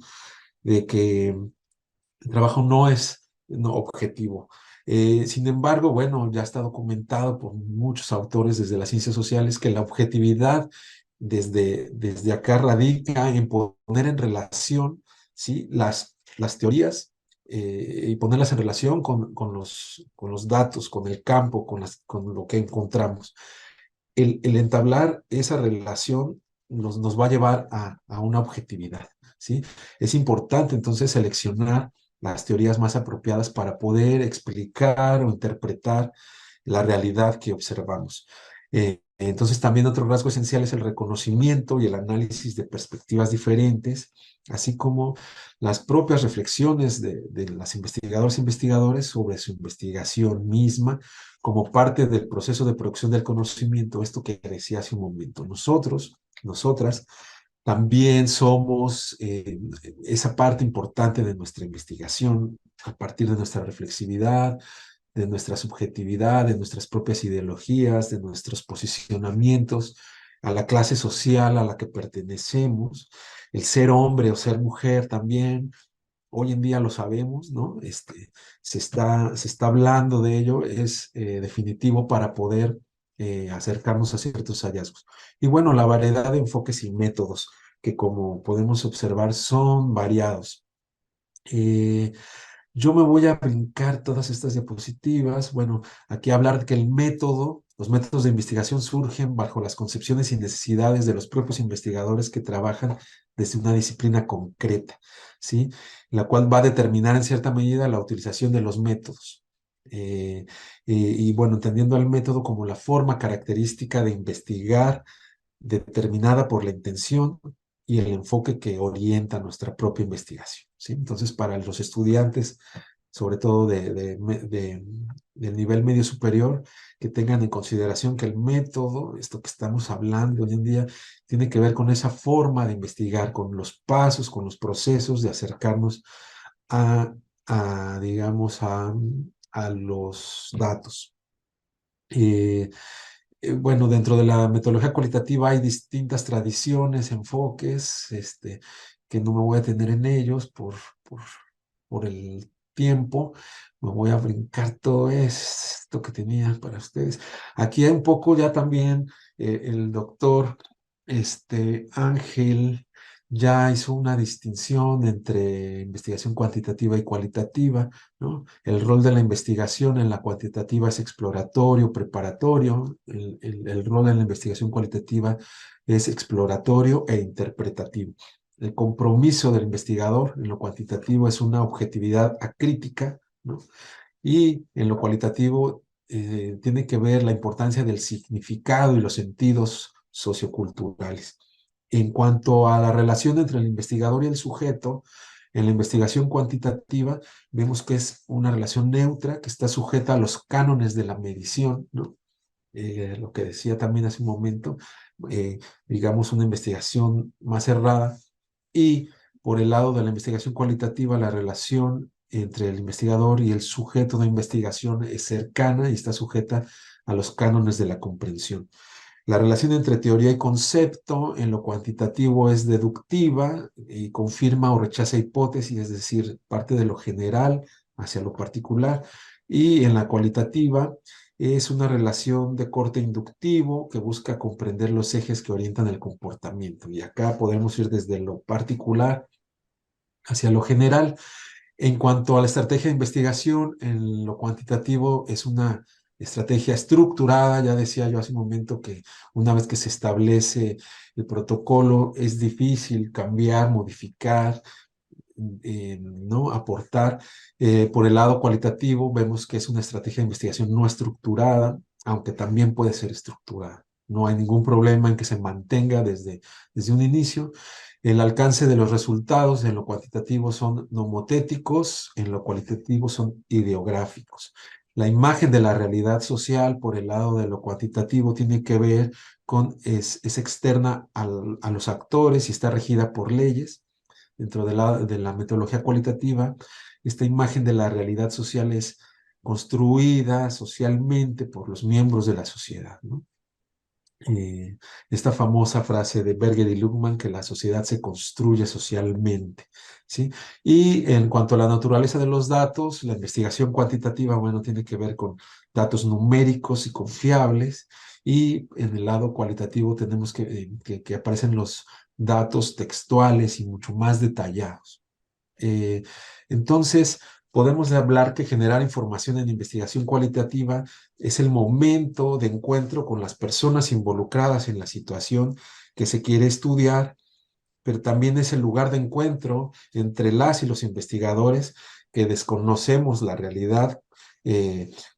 de que el trabajo no es objetivo. Sin embargo, bueno, ya está documentado por muchos autores desde las ciencias sociales que la objetividad desde acá radica en poner en relación, ¿sí? Las teorías y ponerlas en relación con los datos, con el campo, con lo que encontramos. El entablar esa relación nos va a llevar a una objetividad, ¿sí? Es importante entonces seleccionar las teorías más apropiadas para poder explicar o interpretar la realidad que observamos. Entonces también otro rasgo esencial es el reconocimiento y el análisis de perspectivas diferentes, así como las propias reflexiones de las investigadoras e investigadores sobre su investigación misma como parte del proceso de producción del conocimiento, esto que decía hace un momento. Nosotras, también somos esa parte importante de nuestra investigación a partir de nuestra reflexividad, de nuestra subjetividad, de nuestras propias ideologías, de nuestros posicionamientos, a la clase social a la que pertenecemos, el ser hombre o ser mujer también. Hoy en día lo sabemos, ¿no? Se está hablando de ello, es definitivo para poder acercarnos a ciertos hallazgos. Y bueno, la variedad de enfoques y métodos que como podemos observar son variados. Eh, yo me voy a brincar todas estas diapositivas. Bueno, aquí hablar que los métodos de investigación surgen bajo las concepciones y necesidades de los propios investigadores que trabajan desde una disciplina concreta, ¿sí? La cual va a determinar en cierta medida la utilización de los métodos. Y bueno, entendiendo el método como la forma característica de investigar determinada por la intención y el enfoque que orienta nuestra propia investigación, ¿sí? Entonces, para los estudiantes, sobre todo del nivel medio superior, que tengan en consideración que el método, esto que estamos hablando hoy en día, tiene que ver con esa forma de investigar, con los pasos, con los procesos de acercarnos a, digamos, a los datos. Bueno, dentro de la metodología cualitativa hay distintas tradiciones, enfoques, que no me voy a tener en ellos por el tiempo. Me voy a brincar todo esto que tenía para ustedes. Aquí hay un poco ya también el doctor Ángel ya hizo una distinción entre investigación cuantitativa y cualitativa, ¿no? El rol de la investigación en la cuantitativa es exploratorio, preparatorio. El rol en la investigación cualitativa es exploratorio e interpretativo. El compromiso del investigador en lo cuantitativo es una objetividad acrítica, ¿no? Y en lo cualitativo tiene que ver la importancia del significado y los sentidos socioculturales. En cuanto a la relación entre el investigador y el sujeto, en la investigación cuantitativa vemos que es una relación neutra que está sujeta a los cánones de la medición, ¿no? Lo que decía también hace un momento, digamos una investigación más cerrada. Y por el lado de la investigación cualitativa, la relación entre el investigador y el sujeto de investigación es cercana y está sujeta a los cánones de la comprensión. La relación entre teoría y concepto en lo cuantitativo es deductiva y confirma o rechaza hipótesis, es decir, parte de lo general hacia lo particular. Y en la cualitativa es una relación de corte inductivo que busca comprender los ejes que orientan el comportamiento. Y acá podemos ir desde lo particular hacia lo general. En cuanto a la estrategia de investigación, en lo cuantitativo es una estrategia estructurada. Ya decía yo hace un momento que una vez que se establece el protocolo es difícil cambiar, modificar, ¿no? Aportar. Por el lado cualitativo vemos que es una estrategia de investigación no estructurada, aunque también puede ser estructurada. No hay ningún problema en que se mantenga desde un inicio. El alcance de los resultados en lo cuantitativo son nomotéticos, en lo cualitativo son ideográficos. La imagen de la realidad social por el lado de lo cuantitativo tiene que ver es externa a los actores y está regida por leyes. Dentro de la metodología cualitativa, esta imagen de la realidad social es construida socialmente por los miembros de la sociedad, ¿no? Esta famosa frase de Berger y Luhmann, que la sociedad se construye socialmente, ¿sí? Y en cuanto a la naturaleza de los datos, la investigación cuantitativa, bueno, tiene que ver con datos numéricos y confiables, y en el lado cualitativo tenemos que aparecen los datos textuales y mucho más detallados. Eh, entonces, podemos hablar que generar información en investigación cualitativa es el momento de encuentro con las personas involucradas en la situación que se quiere estudiar, pero también es el lugar de encuentro entre las y los investigadores que desconocemos la realidad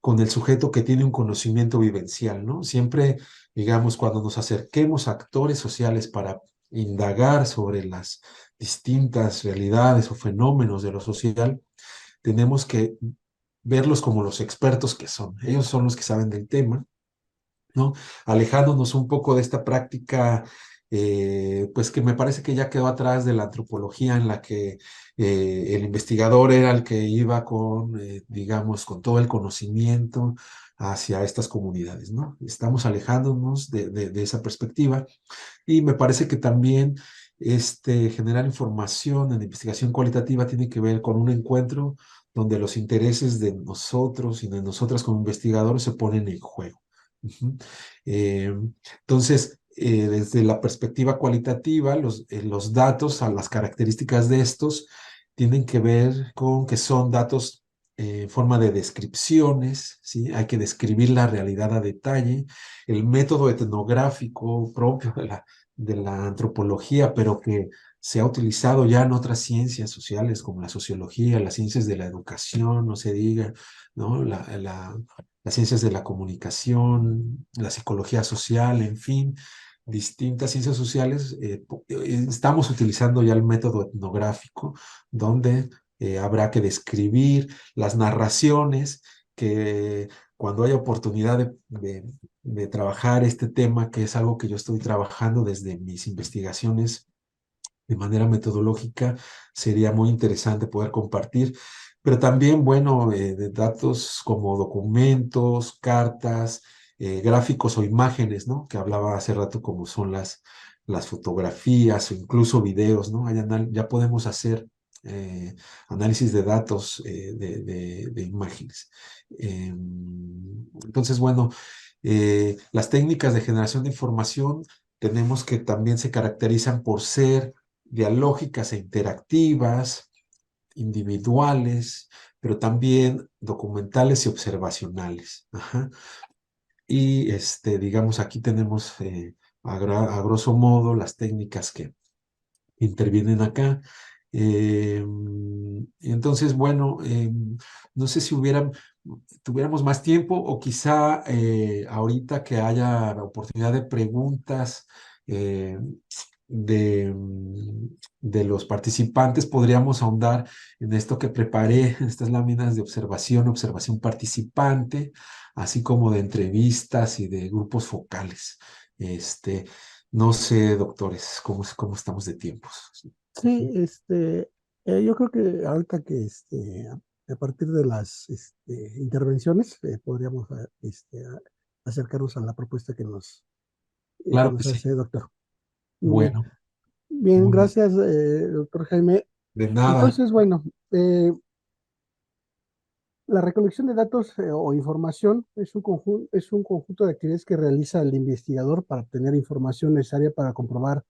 con el sujeto que tiene un conocimiento vivencial, ¿no? Siempre, digamos, cuando nos acerquemos a actores sociales para indagar sobre las distintas realidades o fenómenos de lo social, tenemos que verlos como los expertos que son. Ellos son los que saben del tema, ¿no? Alejándonos un poco de esta práctica, pues que me parece que ya quedó atrás de la antropología en la que el investigador era el que iba con, digamos, con todo el conocimiento hacia estas comunidades, ¿no? Estamos alejándonos de esa perspectiva y me parece que también generar información en investigación cualitativa tiene que ver con un encuentro donde los intereses de nosotros y de nosotras como investigadores se ponen en juego. Ujú. Eh, entonces, desde la perspectiva cualitativa, los datos, a las características de estos, tienen que ver con que son datos en forma de descripciones, ¿sí? Hay que describir la realidad a detalle. El método etnográfico propio de la antropología, pero que se ha utilizado ya en otras ciencias sociales como la sociología, las ciencias de la educación, no se diga, ¿no? Las ciencias de la comunicación, la psicología social, en fin, distintas ciencias sociales, estamos utilizando ya el método etnográfico, donde habrá que describir las narraciones que cuando haya oportunidad de trabajar este tema, que es algo que yo estoy trabajando desde mis investigaciones de manera metodológica, sería muy interesante poder compartir, pero también, bueno, de datos como documentos, cartas, gráficos o imágenes, ¿no? Que hablaba hace rato como son las fotografías o incluso videos, ¿no? Ya podemos hacer análisis de datos de imágenes. Entonces, bueno, las técnicas de generación de información tenemos que también se caracterizan por ser dialógicas e interactivas, individuales, pero también documentales y observacionales. Ajá. Y digamos, aquí tenemos a grosso modo las técnicas que intervienen acá. Entonces, bueno, no sé si tuviéramos más tiempo o quizá ahorita que haya la oportunidad de preguntas eh, de los participantes, podríamos ahondar en esto que preparé, estas láminas de observación participante, así como de entrevistas y de grupos focales. Este, no sé, doctores, cómo estamos de tiempos. Sí, yo creo que ahorita que a partir de las intervenciones podríamos acercarnos a la propuesta que Claro que nos sí. hace, doctor. Mm, Bueno, Bien, muy bien. gracias, doctor Jaime. De nada. Entonces, bueno, la recolección de datos o información es un conjunto de actividades que realiza el investigador para obtener información necesaria para comprobar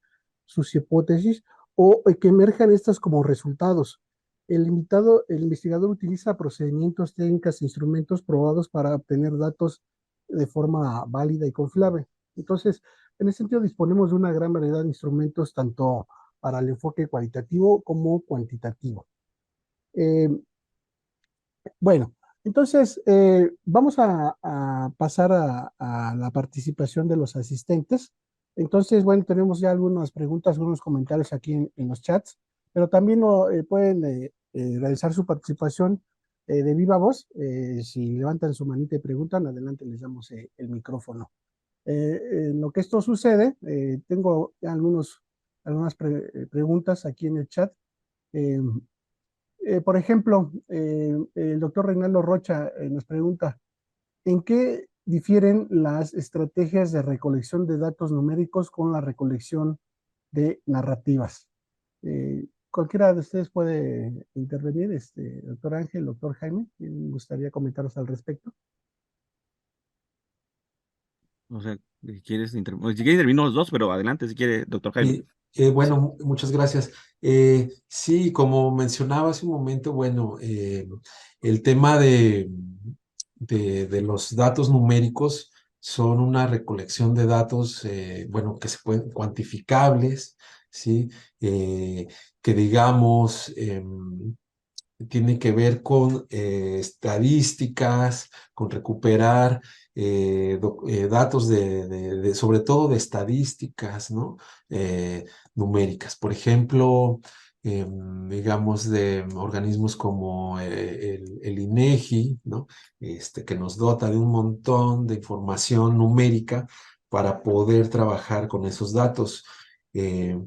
sus hipótesis o que emerjan estas como resultados. El investigador utiliza procedimientos, técnicas e instrumentos probados para obtener datos de forma válida y confiable. Entonces, en ese sentido, disponemos de una gran variedad de instrumentos, tanto para el enfoque cualitativo como cuantitativo. Eh, bueno, entonces vamos a pasar a la participación de los asistentes. Entonces, bueno, tenemos ya algunas preguntas, algunos comentarios aquí en los chats, pero también pueden realizar su participación de viva voz. Si levantan su manita y preguntan, adelante les damos el micrófono. En lo que esto sucede, tengo ya algunas preguntas aquí en el chat. Eh, Por ejemplo, el doctor Reinaldo Rocha nos pregunta, ¿en qué difieren las estrategias de recolección de datos numéricos con la recolección de narrativas? Cualquiera de ustedes puede intervenir, doctor Ángel, doctor Jaime, ¿quién gustaría comentaros al respecto? O sea, si quieres, pues, si quieres intervenir los dos, pero adelante si quiere, doctor Jaime. Bueno, muchas gracias. Sí, como mencionaba hace un momento, bueno, el tema de los datos numéricos son una recolección de datos, bueno, que se pueden cuantificables, ¿sí? Que digamos, tiene que ver con estadísticas, con recuperar datos sobre todo de estadísticas, ¿no? Numéricas. Por ejemplo, digamos, de organismos como el INEGI, ¿no? Que nos dota de un montón de información numérica para poder trabajar con esos datos. Eh,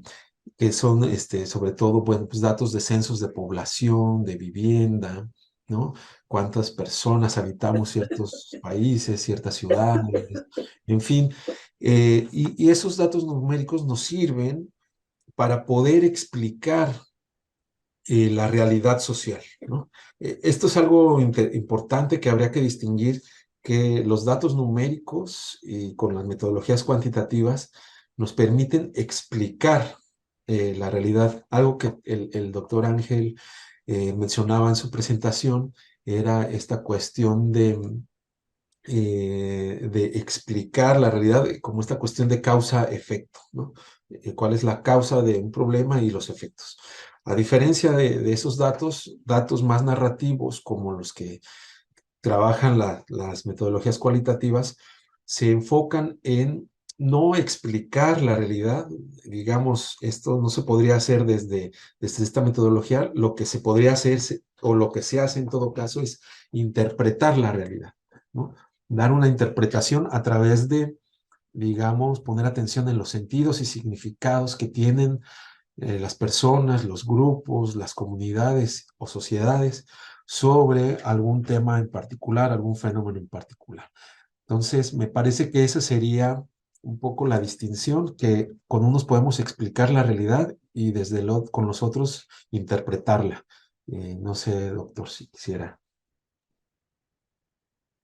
que son sobre todo, bueno, pues datos de censos de población, de vivienda, ¿no? Cuántas personas habitamos ciertos países, ciertas ciudades, en fin. Y esos datos numéricos nos sirven para poder explicar la realidad social, ¿no? Esto es algo importante que habría que distinguir, que los datos numéricos y con las metodologías cuantitativas nos permiten explicar la realidad. Algo que el doctor Ángel mencionaba en su presentación era esta cuestión de explicar la realidad como esta cuestión de causa-efecto, ¿no? ¿Cuál es la causa de un problema y los efectos? A diferencia de esos datos más narrativos como los que trabajan las metodologías cualitativas, se enfocan en no explicar la realidad. Digamos, esto no se podría hacer desde esta metodología. Lo que se podría hacer, o lo que se hace en todo caso, es interpretar la realidad, ¿no? Dar una interpretación a través de, digamos, poner atención en los sentidos y significados que tienen las personas, los grupos, las comunidades o sociedades sobre algún tema en particular, algún fenómeno en particular. Entonces, me parece que esa sería un poco la distinción, que con unos podemos explicar la realidad y con los otros interpretarla. No sé, doctor, si quisiera.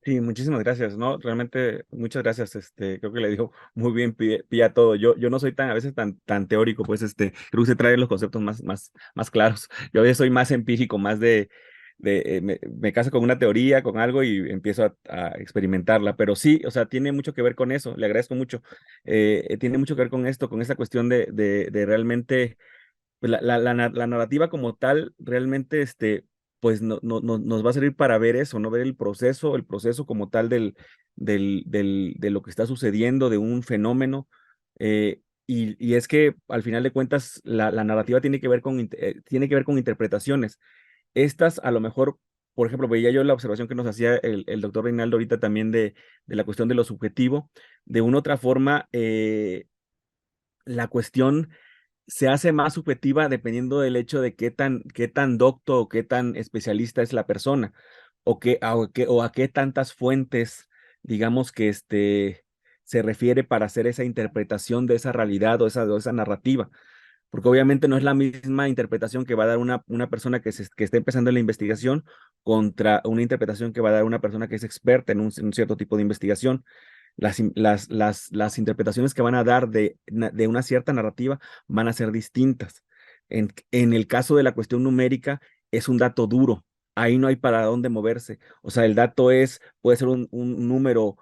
Sí, muchísimas gracias, ¿no? Realmente, muchas gracias, creo que le dijo muy bien, pilla todo. Yo no soy a veces tan teórico, pues, creo que usted trae los conceptos más claros. Yo a veces soy más empírico, más me caso con una teoría, con algo y empiezo a experimentarla, pero sí, o sea, tiene mucho que ver con eso, le agradezco mucho. Tiene mucho que ver con esto, con esta cuestión de realmente pues la narrativa como tal, realmente, pues nos va a servir para ver eso, ¿no? Ver el proceso como tal de lo que está sucediendo, de un fenómeno. Y es que al final de cuentas, la narrativa tiene que ver con interpretaciones. Estas, a lo mejor, por ejemplo, veía yo la observación que nos hacía el doctor Reinaldo ahorita también de la cuestión de lo subjetivo. De una u otra forma, la cuestión se hace más subjetiva dependiendo del hecho de qué tan docto o qué tan especialista es la persona, o a qué tantas fuentes, digamos, que se refiere para hacer esa interpretación de esa realidad o esa narrativa. Porque obviamente no es la misma interpretación que va a dar una persona que está empezando en la investigación contra una interpretación que va a dar una persona que es experta en un cierto tipo de investigación. Las interpretaciones que van a dar de una cierta narrativa van a ser distintas. En el caso de la cuestión numérica, es un dato duro. Ahí no hay para dónde moverse. O sea, el dato puede ser un número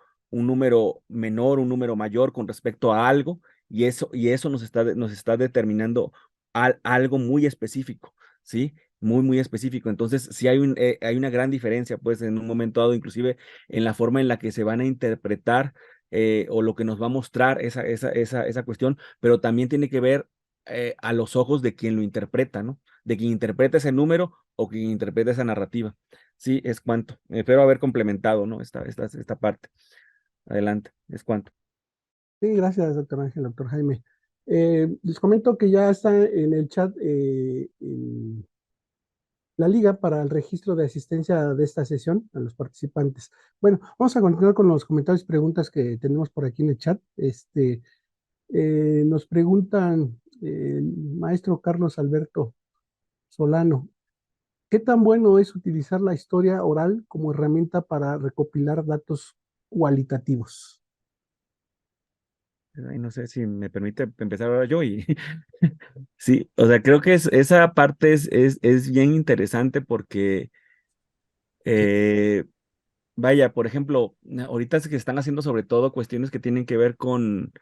menor, un número mayor con respecto a algo, y eso nos está determinando algo muy específico, ¿sí? Muy específico. Entonces, sí hay una gran diferencia, pues, en un momento dado, inclusive en la forma en la que se van a interpretar o lo que nos va a mostrar esa cuestión, pero también tiene que ver a los ojos de quien lo interpreta, ¿no? De quien interpreta ese número o quien interpreta esa narrativa. Sí, es cuanto. Espero haber complementado, ¿no? Esta parte. Adelante, es cuanto. Sí, gracias, doctor Ángel, doctor Jaime. Les comento que ya está en el chat la liga para el registro de asistencia de esta sesión a los participantes. Bueno, vamos a continuar con los comentarios y preguntas que tenemos por aquí en el chat. Nos preguntan el maestro Carlos Alberto Solano, ¿qué tan bueno es utilizar la historia oral como herramienta para recopilar datos cualitativos? Ay, no sé si me permite empezar ahora yo y sí, o sea, creo que esa parte es bien interesante porque, eh, vaya, por ejemplo, ahorita se están haciendo sobre todo cuestiones que tienen que ver con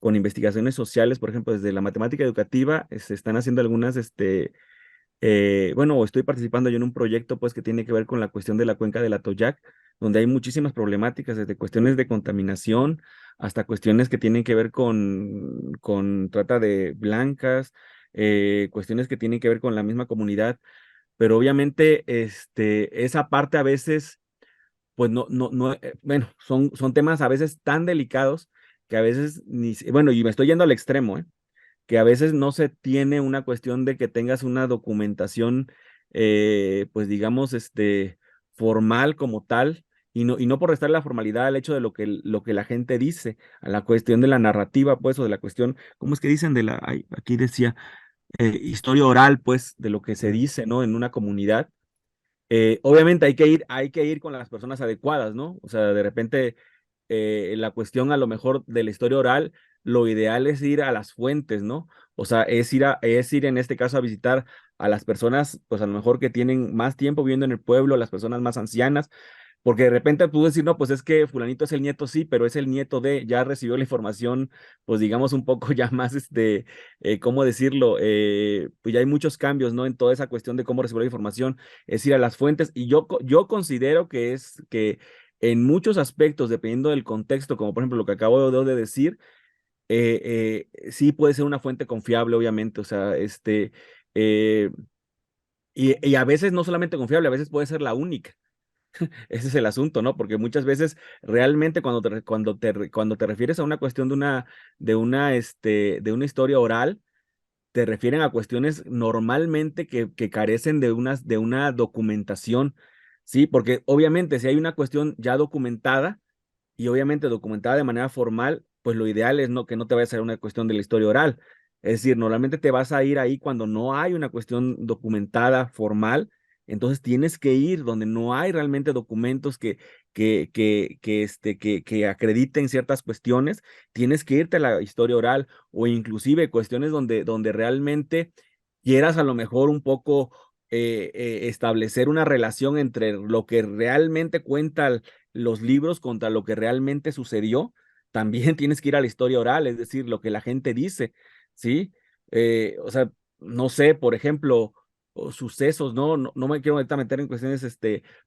investigaciones sociales, por ejemplo, desde la matemática educativa, se están haciendo algunas, bueno, estoy participando yo en un proyecto pues que tiene que ver con la cuestión de la cuenca del Atoyac, donde hay muchísimas problemáticas, desde cuestiones de contaminación hasta cuestiones que tienen que ver con trata de blancas, cuestiones que tienen que ver con la misma comunidad, pero obviamente esa parte a veces, pues no, bueno, son temas a veces tan delicados que a veces bueno, y me estoy yendo al extremo, que a veces no se tiene una cuestión de que tengas una documentación, pues digamos, formal como tal, y no por restar la formalidad al hecho de lo que la gente dice, a la cuestión de la narrativa, pues, o de la cuestión, ¿cómo es que dicen? Ay, aquí decía, historia oral, pues, de lo que se dice, ¿no? En una comunidad. Obviamente hay que ir con las personas adecuadas, ¿no? O sea, de repente la cuestión a lo mejor de la historia oral, lo ideal es ir a las fuentes, ¿no? O sea, es ir en este caso a visitar a las personas, pues a lo mejor que tienen más tiempo viviendo en el pueblo, las personas más ancianas, porque de repente tú decir, no, pues es que fulanito es el nieto, sí, pero es el nieto ya recibió la información, pues digamos un poco ya más, ¿cómo decirlo? Pues ya hay muchos cambios, ¿no? En toda esa cuestión de cómo recibió la información, es ir a las fuentes, y yo considero que en muchos aspectos, dependiendo del contexto, como por ejemplo lo que acabo de decir, sí puede ser una fuente confiable, obviamente, o sea, eh, y a veces no solamente confiable, a veces puede ser la única. Ese es el asunto, ¿no? Porque muchas veces realmente cuando te refieres a una cuestión de una historia oral, te refieren a cuestiones normalmente que carecen de una documentación, ¿sí? Porque obviamente si hay una cuestión ya documentada, y obviamente documentada de manera formal, pues lo ideal es que no te vaya a ser una cuestión de la historia oral. Es decir, normalmente te vas a ir ahí cuando no hay una cuestión documentada formal, entonces tienes que ir donde no hay realmente documentos que acrediten ciertas cuestiones, tienes que irte a la historia oral o inclusive cuestiones donde realmente quieras a lo mejor un poco establecer una relación entre lo que realmente cuenta los libros contra lo que realmente sucedió, también tienes que ir a la historia oral, es decir, lo que la gente dice, ¿sí? O sea, no sé, por ejemplo, sucesos, ¿no? No me quiero ahorita meter en cuestiones,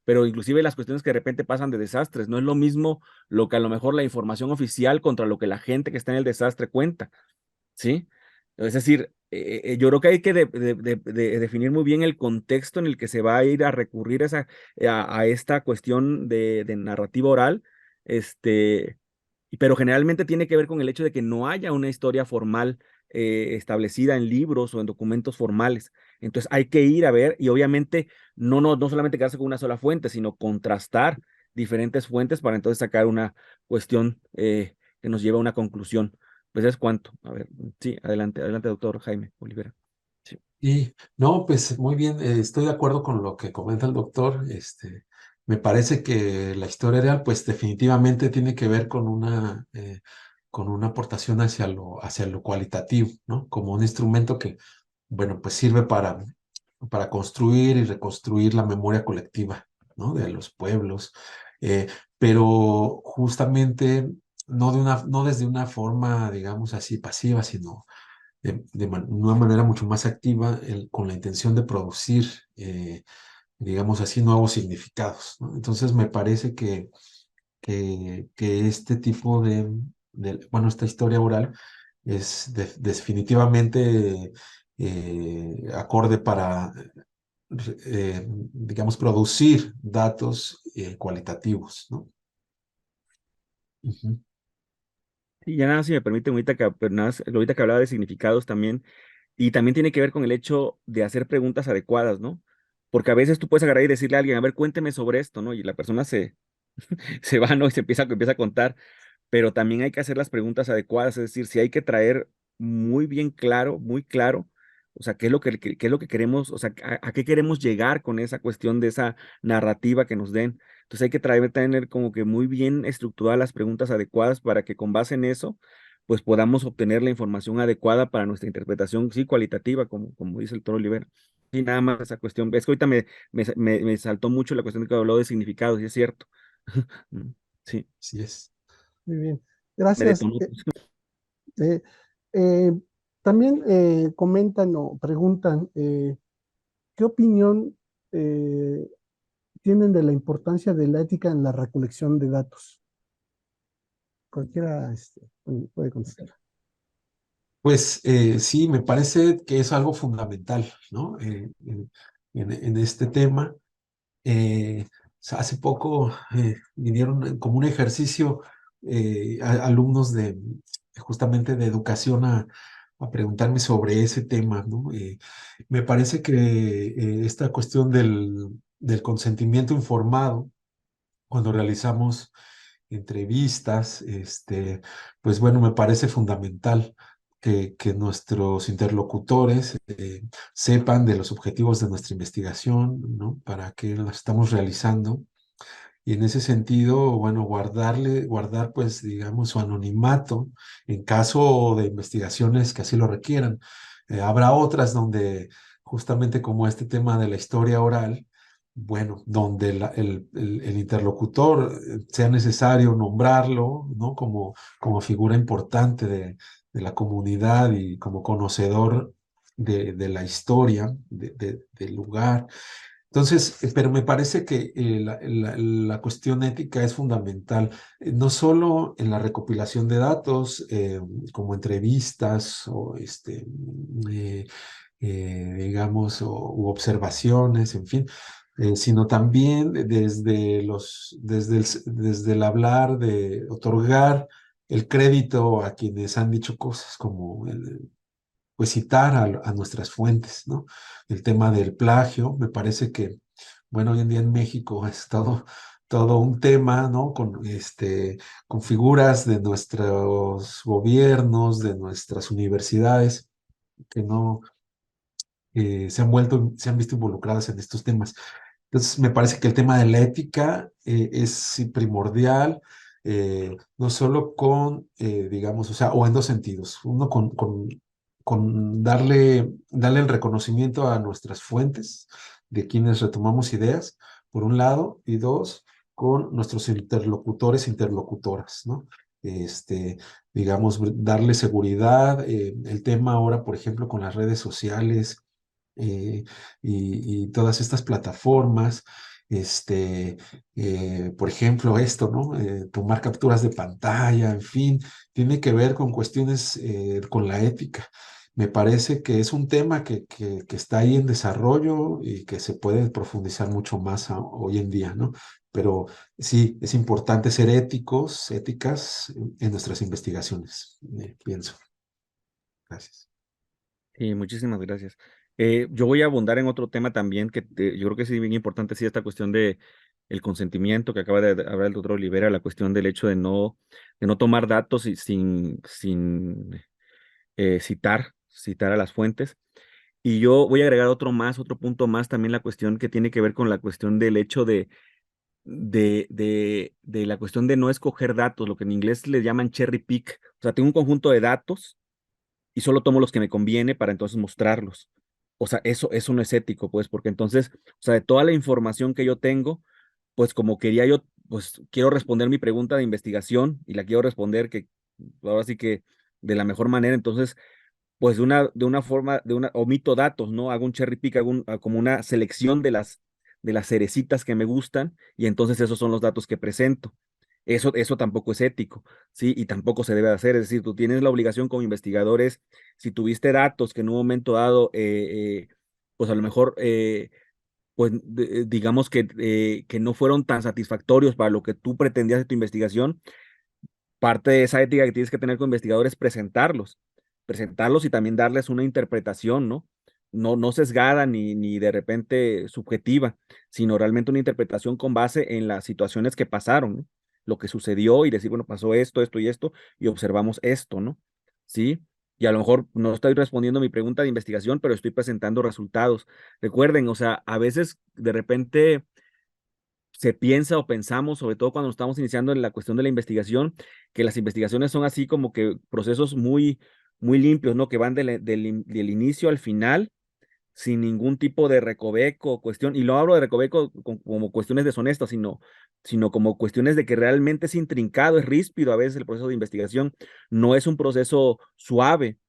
pero inclusive las cuestiones que de repente pasan de desastres, no es lo mismo lo que a lo mejor la información oficial contra lo que la gente que está en el desastre cuenta, ¿sí? Es decir, yo creo que hay que de definir muy bien el contexto en el que se va a ir a recurrir a esta cuestión de narrativa oral, pero generalmente tiene que ver con el hecho de que no haya una historia formal establecida en libros o en documentos formales. Entonces hay que ir a ver y obviamente no solamente quedarse con una sola fuente, sino contrastar diferentes fuentes para entonces sacar una cuestión que nos lleve a una conclusión. Pues es cuanto. A ver, sí, adelante, adelante, doctor Jaime Olivera. Sí. Y no, pues muy bien, estoy de acuerdo con lo que comenta el doctor. Me parece que la historia real, pues definitivamente tiene que ver con una aportación hacia lo cualitativo, ¿no? Como un instrumento que, bueno, pues sirve para construir y reconstruir la memoria colectiva, ¿no? De los pueblos, pero justamente no desde una forma, digamos así, pasiva, sino una manera mucho más activa con la intención de producir, digamos así, nuevos significados, ¿no? Entonces me parece que este tipo bueno, esta historia oral es definitivamente acorde para, digamos, producir datos cualitativos, ¿no? Ujú. Y ya nada, si me permite, ahorita que hablaba de significados también, y también tiene que ver con el hecho de hacer preguntas adecuadas, ¿no? porque a veces tú puedes agarrar y decirle a alguien, a ver, cuénteme sobre esto, ¿no? Y la persona se va, ¿no? Y empieza a contar, pero también hay que hacer las preguntas adecuadas, es decir, si hay que traer muy bien claro, muy claro, o sea, qué es lo que queremos, o sea, a qué queremos llegar con esa cuestión de esa narrativa que nos den. Entonces hay que tener como que muy bien estructuradas las preguntas adecuadas para que con base en eso, pues podamos obtener la información adecuada para nuestra interpretación, sí, cualitativa, como dice el doctor Olivera. Y nada más esa cuestión, es que ahorita me saltó mucho la cuestión de que habló de significados, y es cierto. Sí, Así es. Muy bien. me Gracias. detonó. Eh, eh, también comentan o preguntan qué opinión eh, tienen de la importancia de la ética en la recolección de datos. Cualquiera puede contestar. Pues sí, me parece que es algo fundamental, ¿no? En este tema. Hace poco me dieron como un ejercicio alumnos de justamente de educación a preguntarme sobre ese tema, ¿no? Me parece que esta cuestión del consentimiento informado, cuando realizamos entrevistas, pues bueno, me parece fundamental que nuestros interlocutores sepan de los objetivos de nuestra investigación, ¿no? Para qué las estamos realizando. Y en ese sentido, bueno, guardar, pues, digamos, su anonimato en caso de investigaciones que así lo requieran. Habrá otras donde, justamente como este tema de la historia oral, bueno, donde el interlocutor sea necesario nombrarlo, ¿no? Como figura importante de la comunidad y como conocedor de la historia del lugar. Entonces, pero me parece que la cuestión ética es fundamental, no solo en la recopilación de datos, como entrevistas o digamos, u observaciones, en fin, sino también desde el hablar de otorgar el crédito a quienes han dicho cosas como pues citar a nuestras fuentes, ¿no? El tema del plagio, me parece que, bueno, hoy en día en México es todo un tema, ¿no? Con figuras de nuestros gobiernos, de nuestras universidades, que no se han visto involucradas en estos temas. Entonces, me parece que el tema de la ética es sí, primordial, no solo digamos, o sea, o en dos sentidos. Uno, con darle el reconocimiento a nuestras fuentes, de quienes retomamos ideas, por un lado, y dos, con nuestros interlocutores, interlocutoras, ¿no? Este, digamos, darle seguridad. El tema ahora, por ejemplo, con las redes sociales eh, y todas estas plataformas, por ejemplo, esto, ¿no? Tomar capturas de pantalla, en fin, tiene que ver con cuestiones con la ética. Me parece que es un tema que está ahí en desarrollo y que se puede profundizar mucho más hoy en día, ¿no? Pero sí, es importante ser éticos, éticas en nuestras investigaciones, pienso. Gracias. Sí, muchísimas gracias. Yo voy a abundar en otro tema también yo creo que sí es bien importante, sí, esta cuestión de el consentimiento que acaba de hablar el doctor Olivera, la cuestión del hecho de no tomar datos sin citar a las fuentes. Y yo voy a agregar otro punto más, también la cuestión que tiene que ver con la cuestión del hecho de la cuestión de no escoger datos, lo que en inglés le llaman cherry pick. O sea, tengo un conjunto de datos y solo tomo los que me conviene para entonces mostrarlos. O sea, eso no es ético, pues, porque entonces, o sea, de toda la información que yo tengo, pues como quería yo, pues quiero responder mi pregunta de investigación y la quiero responder que ahora sí que de la mejor manera, entonces, pues de una forma, omito datos, ¿no? Hago un cherry pick, como una selección de las cerecitas que me gustan y entonces esos son los datos que presento. Eso tampoco es ético, ¿sí? Y tampoco se debe hacer. Es decir, tú tienes la obligación como investigadores, si tuviste datos que en un momento dado, pues a lo mejor, pues digamos que no fueron tan satisfactorios para lo que tú pretendías de tu investigación, parte de esa ética que tienes que tener como investigador es presentarlos y también darles una interpretación, ¿no? no sesgada ni de repente subjetiva, sino realmente una interpretación con base en las situaciones que pasaron, ¿no? Lo que sucedió y decir, bueno, pasó esto, esto y esto, y observamos esto, ¿no? ¿Sí? Y a lo mejor no estoy respondiendo a mi pregunta de investigación, pero estoy presentando resultados. Recuerden, o sea, a veces de repente se piensa o pensamos, sobre todo cuando estamos iniciando en la cuestión de la investigación, que las investigaciones son así como que procesos muy limpios, ¿no? Que van del inicio al final sin ningún tipo de recoveco o cuestión, y no hablo de recoveco como cuestiones deshonestas, sino como cuestiones de que realmente es intrincado, es ríspido a veces el proceso de investigación, no es un proceso suave,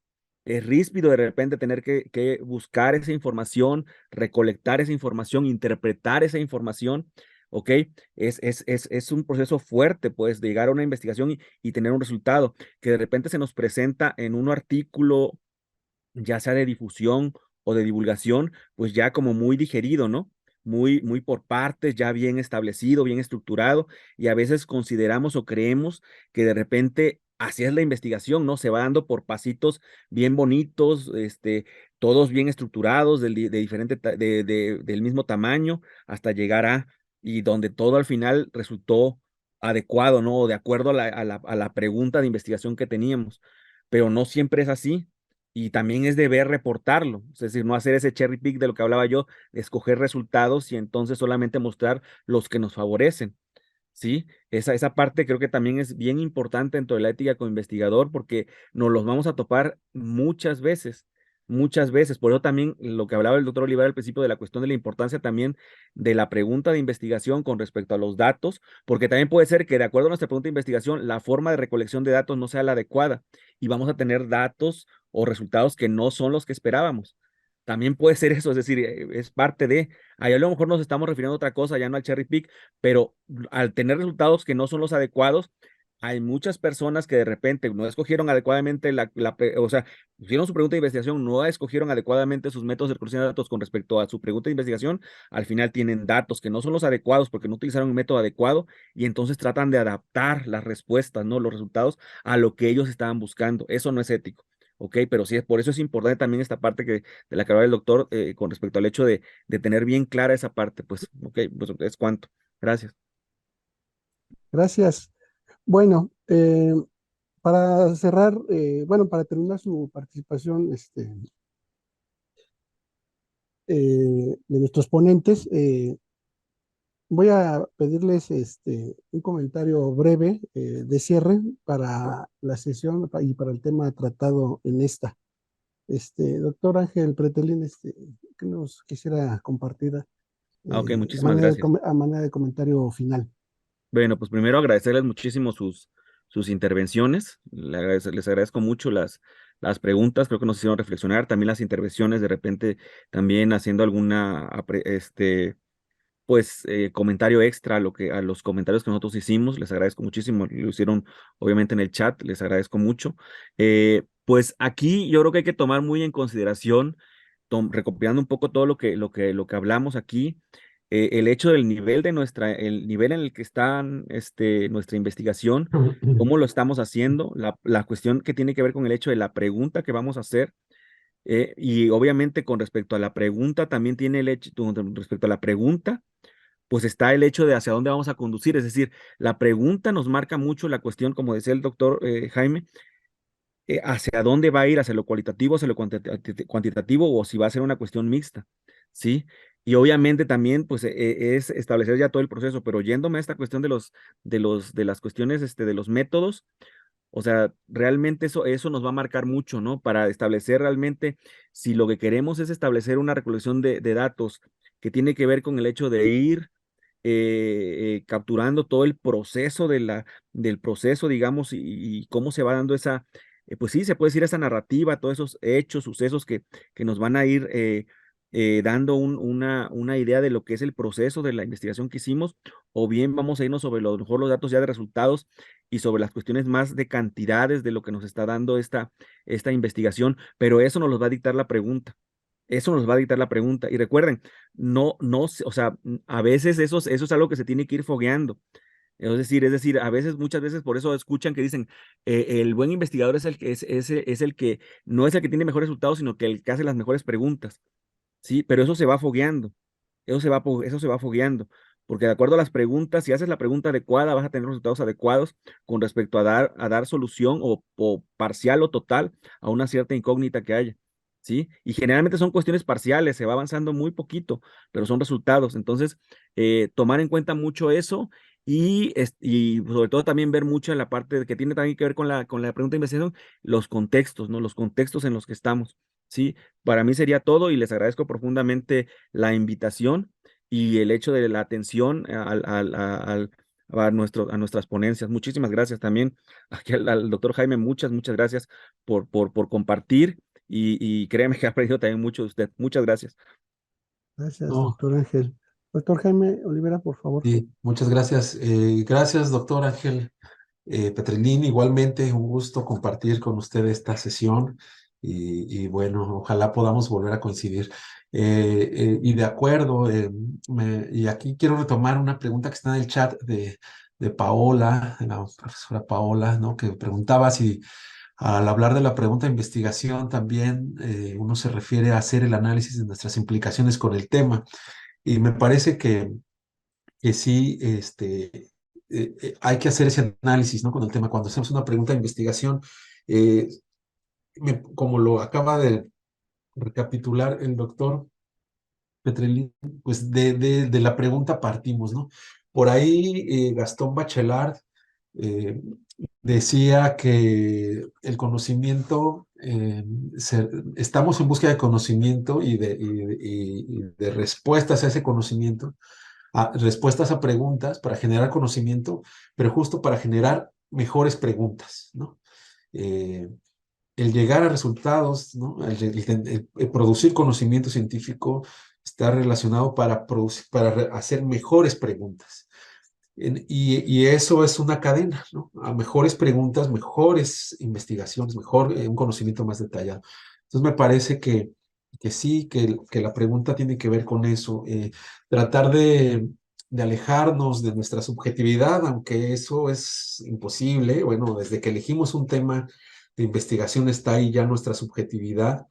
es ríspido de repente tener que buscar esa información, recolectar esa información, interpretar esa información, ¿ok? Es un proceso fuerte, pues, de llegar a una investigación y tener un resultado que de repente se nos presenta en un artículo, ya sea de difusión o de divulgación, pues ya como muy digerido, ¿no? Muy por partes, ya bien establecido, bien estructurado, y a veces consideramos o creemos que de repente así es la investigación, ¿no? Se va dando por pasitos bien bonitos, todos bien estructurados, de diferente, del mismo tamaño, hasta llegar y donde todo al final resultó adecuado, ¿no? O de acuerdo a la pregunta de investigación que teníamos, pero no siempre es así y también es deber reportarlo, es decir, no hacer ese cherry pick de lo que hablaba yo, de escoger resultados y entonces solamente mostrar los que nos favorecen, ¿sí? Esa parte creo que también es bien importante dentro de la ética como investigador porque nos los vamos a topar muchas veces. Por eso también lo que hablaba el doctor Olivar al principio de la cuestión de la importancia también de la pregunta de investigación con respecto a los datos, porque también puede ser que de acuerdo a nuestra pregunta de investigación, la forma de recolección de datos no sea la adecuada y vamos a tener datos o resultados que no son los que esperábamos. También puede ser eso, es decir, es parte de, ahí a lo mejor nos estamos refiriendo a otra cosa, ya no al cherry pick, pero al tener resultados que no son los adecuados, hay muchas personas que de repente no escogieron adecuadamente o sea, hicieron su pregunta de investigación, no escogieron adecuadamente sus métodos de recolección de datos con respecto a su pregunta de investigación, al final tienen datos que no son los adecuados porque no utilizaron un método adecuado y entonces tratan de adaptar las respuestas, ¿no? Los resultados a lo que ellos estaban buscando. Eso no es ético. ¿Ok? Pero sí, por eso es importante también esta parte de la que hablaba el doctor con respecto al hecho de tener bien clara esa parte, pues, ok, pues es cuanto. Gracias. Gracias. Bueno, para cerrar, bueno, para terminar su participación, de nuestros ponentes, voy a pedirles un comentario breve de cierre para la sesión y para el tema tratado en esta. Doctor Ángel Pretelín, ¿qué nos quisiera compartir Ok, muchísimas gracias. a manera de comentario final? Bueno, pues primero agradecerles muchísimo sus intervenciones. Les agradezco mucho las preguntas, creo que nos hicieron reflexionar. También las intervenciones, de repente, también haciendo alguna, pues, comentario extra a los comentarios que nosotros hicimos. Les agradezco muchísimo. Lo hicieron, obviamente, en el chat. Les agradezco mucho. Pues aquí yo creo que hay que tomar muy en consideración, recopilando un poco todo lo que hablamos aquí el hecho del nivel el nivel en el que está nuestra investigación, cómo lo estamos haciendo, la cuestión que tiene que ver con el hecho de la pregunta que vamos a hacer, y obviamente con respecto a la pregunta también tiene el hecho, con respecto a la pregunta, pues está el hecho de hacia dónde vamos a conducir, es decir, la pregunta nos marca mucho la cuestión, como decía el doctor Jaime, hacia dónde va a ir, hacia lo cualitativo, hacia lo cuantitativo, o si va a ser una cuestión mixta, ¿sí? Y obviamente también, pues, es establecer ya todo el proceso, pero yéndome a esta cuestión de las cuestiones, de los métodos, o sea, realmente eso nos va a marcar mucho, ¿no? Para establecer realmente si lo que queremos es establecer una recolección de datos que tiene que ver con el hecho de ir capturando todo el proceso del proceso, digamos, y cómo se va dando pues sí, se puede decir esa narrativa, todos esos hechos, sucesos que nos van a ir dando una idea de lo que es el proceso de la investigación que hicimos, o bien vamos a irnos sobre lo mejor los datos ya de resultados y sobre las cuestiones más de cantidades de lo que nos está dando esta investigación, pero eso nos lo va a dictar la pregunta. Eso nos va a dictar la pregunta. Y recuerden, o sea, a veces eso es algo que se tiene que ir fogueando. Es decir, muchas veces por eso escuchan que dicen, el buen investigador es el que no es el que tiene mejores resultados, sino que el que hace las mejores preguntas. ¿sí? Pero eso se va fogueando, eso se va fogueando, porque de acuerdo a las preguntas, si haces la pregunta adecuada, vas a tener resultados adecuados con respecto a dar solución o parcial o total a una cierta incógnita que haya, ¿sí? Y generalmente son cuestiones parciales, se va avanzando muy poquito, pero son resultados. Entonces, tomar en cuenta mucho eso y sobre todo también ver mucho en la parte que tiene también que ver con la pregunta de investigación, los contextos, ¿no? Los contextos en los que estamos, ¿sí? Para mí sería todo y les agradezco profundamente la invitación y el hecho de la atención a nuestras ponencias. Muchísimas gracias también aquí al doctor Jaime, muchas gracias por compartir y créeme que he aprendido también mucho de usted. Muchas gracias. Gracias, No, doctor Ángel. Doctor Jaime Olivera, por favor. sí, muchas gracias. Gracias, doctor Ángel Petrelín. Igualmente, un gusto compartir con usted esta sesión y bueno, ojalá podamos volver a coincidir. Y de acuerdo, y aquí quiero retomar una pregunta que está en el chat de Paola, de la profesora Paola, ¿no? Que preguntaba si al hablar de la pregunta de investigación también uno se refiere a hacer el análisis de nuestras implicaciones con el tema. Y me parece que sí, hay que hacer ese análisis, ¿no? Con el tema. Cuando hacemos una pregunta de investigación, eh, como lo acaba de recapitular el doctor Petrelli, pues de la pregunta partimos, ¿no? Por ahí Gastón Bachelard eh, decía que el conocimiento, estamos en búsqueda de conocimiento y de respuestas a ese conocimiento, respuestas a preguntas para generar conocimiento, pero justo para generar mejores preguntas, ¿no? Eh, el llegar a resultados, ¿no? El producir conocimiento científico está relacionado para, hacer mejores preguntas. Y eso es una cadena, ¿no? A mejores preguntas, mejores investigaciones, mejor, un conocimiento más detallado. Entonces me parece que sí, que la pregunta tiene que ver con eso, tratar de alejarnos de nuestra subjetividad, aunque eso es imposible. Bueno, desde que elegimos un tema de investigación está ahí ya nuestra subjetividad.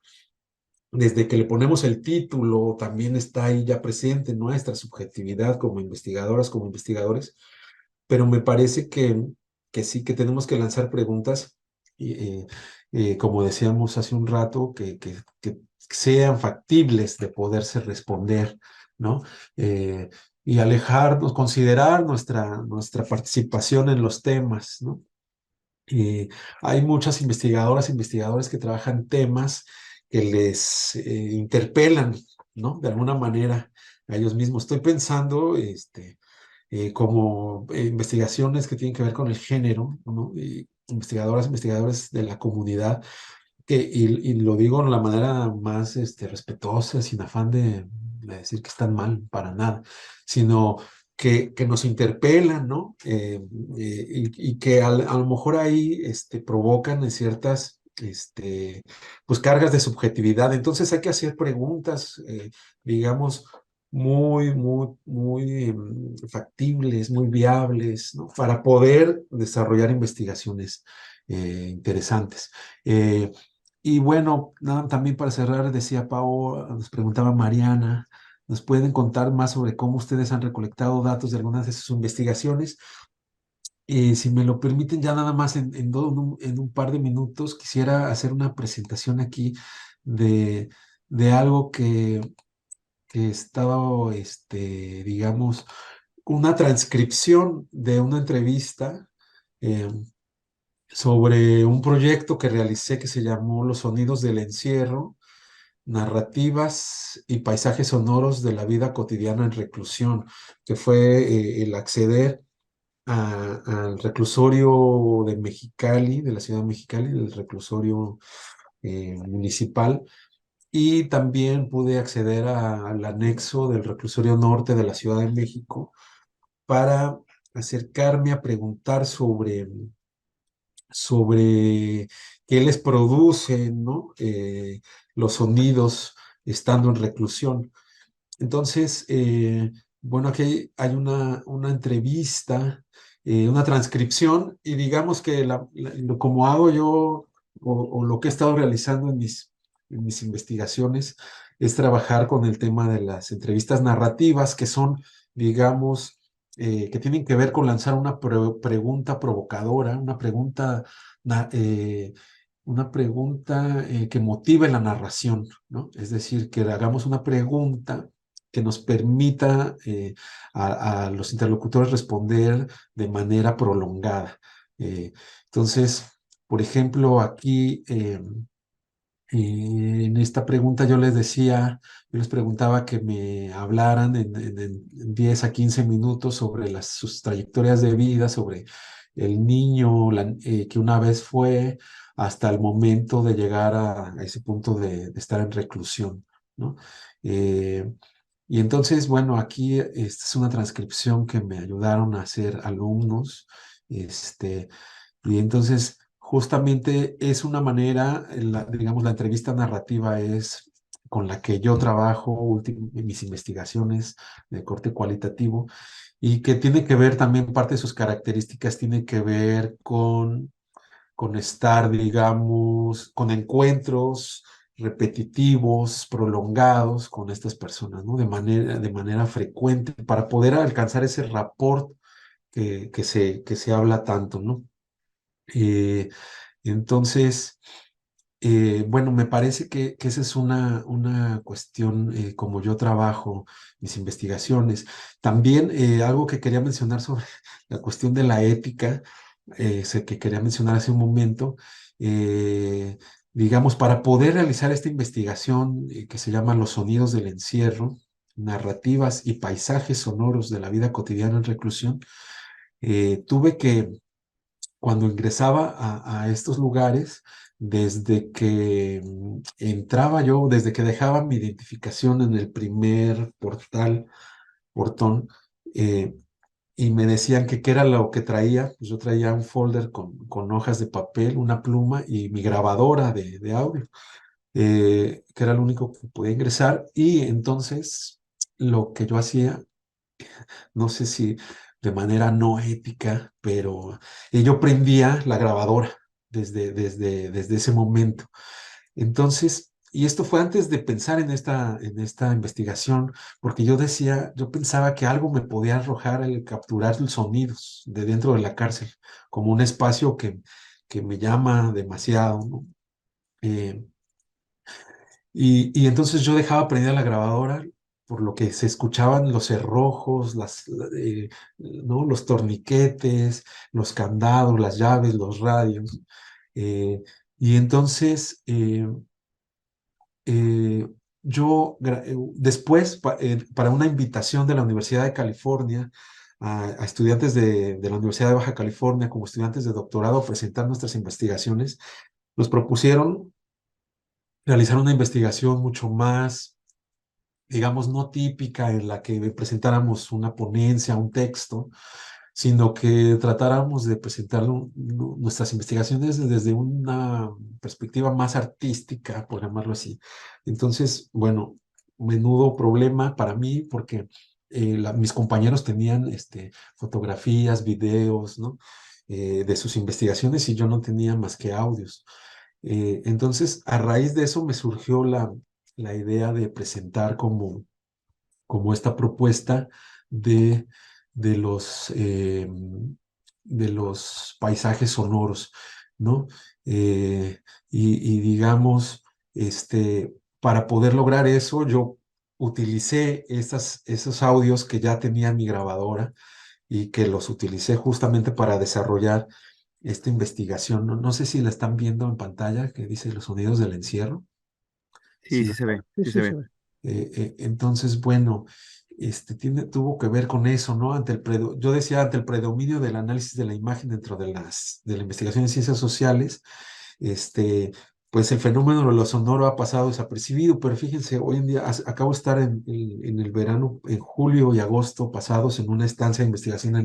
Desde que le ponemos el título, también está ahí ya presente nuestra subjetividad como investigadoras, como investigadores, pero me parece que sí, que tenemos que lanzar preguntas, y, como decíamos hace un rato, que sean factibles de poderse responder, ¿no? Eh, y alejarnos, considerar nuestra participación en los temas, ¿no? Hay muchas investigadoras, investigadores que trabajan temas que les interpelan, ¿no? De alguna manera a ellos mismos. Estoy pensando, como investigaciones que tienen que ver con el género, ¿no? Y investigadoras, investigadores de la comunidad, y lo digo de la manera más respetuosa, sin afán de decir que están mal, para nada, sino que nos interpelan, ¿no? Y que a lo mejor ahí provocan ciertas pues cargas de subjetividad. Entonces hay que hacer preguntas, digamos, muy factibles, muy viables, ¿no? Para poder desarrollar investigaciones interesantes. Y bueno, también para cerrar, decía Pau, nos preguntaba Mariana, ¿nos pueden contar más sobre cómo ustedes han recolectado datos de algunas de sus investigaciones? Si me lo permiten, ya nada más en un par de minutos, quisiera hacer una presentación aquí de, de algo que he estado, digamos, una transcripción de una entrevista eh, sobre un proyecto que realicé que se llamó Los Sonidos del Encierro, narrativas y paisajes sonoros de la vida cotidiana en reclusión, que fue el acceder al reclusorio de Mexicali, de la ciudad de Mexicali, del reclusorio municipal, y también pude acceder al anexo del reclusorio norte de la Ciudad de México para acercarme a preguntar sobre qué les producen, ¿no? Los sonidos estando en reclusión. Entonces, bueno, aquí hay una entrevista, una transcripción, y digamos que como hago yo, o lo que he estado realizando en mis investigaciones es trabajar con el tema de las entrevistas narrativas, que son, digamos, que tienen que ver con lanzar una pregunta provocadora, una pregunta que motive la narración, ¿no? Es decir, que hagamos una pregunta que nos permita a los interlocutores responder de manera prolongada. Entonces, por ejemplo, aquí en esta pregunta yo les preguntaba que me hablaran en 10 a 15 minutos sobre sus trayectorias de vida, sobre el niño que una vez fue hasta el momento de llegar a ese punto de estar en reclusión, ¿no? Eh, y entonces, bueno, aquí esta es una transcripción que me ayudaron a hacer alumnos, y entonces justamente es una manera, digamos, la entrevista narrativa es con la que yo trabajo en mis investigaciones de corte cualitativo y que tiene que ver también, parte de sus características tiene que ver con estar, digamos, con encuentros repetitivos, prolongados con estas personas, ¿no? De manera frecuente para poder alcanzar ese rapport que se habla tanto, ¿no? Eh, entonces, bueno, me parece que esa es una cuestión como yo trabajo mis investigaciones. También algo que quería mencionar sobre la cuestión de la ética, sé que quería mencionar hace un momento, eh, digamos, para poder realizar esta investigación que se llama Los sonidos del encierro, narrativas y paisajes sonoros de la vida cotidiana en reclusión, tuve que cuando ingresaba a estos lugares, desde que entraba yo, desde que dejaba mi identificación en el primer portón, eh, y me decían que qué era lo que traía, pues yo traía un folder con hojas de papel, una pluma y mi grabadora de audio, que era lo único que podía ingresar. Y entonces lo que yo hacía, no sé si de manera no ética, pero yo prendía la grabadora desde ese momento. Entonces, y esto fue antes de pensar en esta investigación, porque yo pensaba que algo me podía arrojar el capturar los sonidos de dentro de la cárcel, como un espacio que me llama demasiado, ¿no? Eh, y entonces yo dejaba prendida la grabadora, por lo que se escuchaban los cerrojos, ¿no? Los torniquetes, los candados, las llaves, los radios. eh, y entonces eh, después, para una invitación de la Universidad de California, a estudiantes de la Universidad de Baja California como estudiantes de doctorado a presentar nuestras investigaciones, nos propusieron realizar una investigación mucho más, digamos, no típica en la que presentáramos una ponencia, un texto, sino que tratáramos de presentar nuestras investigaciones desde una perspectiva más artística, por llamarlo así. Entonces, bueno, menudo problema para mí porque mis compañeros tenían fotografías, videos, ¿no? De sus investigaciones y yo no tenía más que audios. Entonces, a raíz de eso me surgió la idea de presentar como esta propuesta de, de los, eh, de los paisajes sonoros, ¿no? Y digamos, para poder lograr eso, yo utilicé esos audios que ya tenía en mi grabadora y que los utilicé justamente para desarrollar esta investigación. No sé si la están viendo en pantalla, que dice los sonidos del encierro. Sí, Sí, sí se ve, Sí, sí se sí, sí. ve. entonces, bueno, tuvo que ver con eso, ¿no? Yo decía, ante el predominio del análisis de la imagen dentro de la investigación en ciencias sociales, este, pues el fenómeno de lo sonoro ha pasado desapercibido, pero fíjense, hoy en día acabo de estar en el verano, en julio y agosto pasados, en una estancia de investigación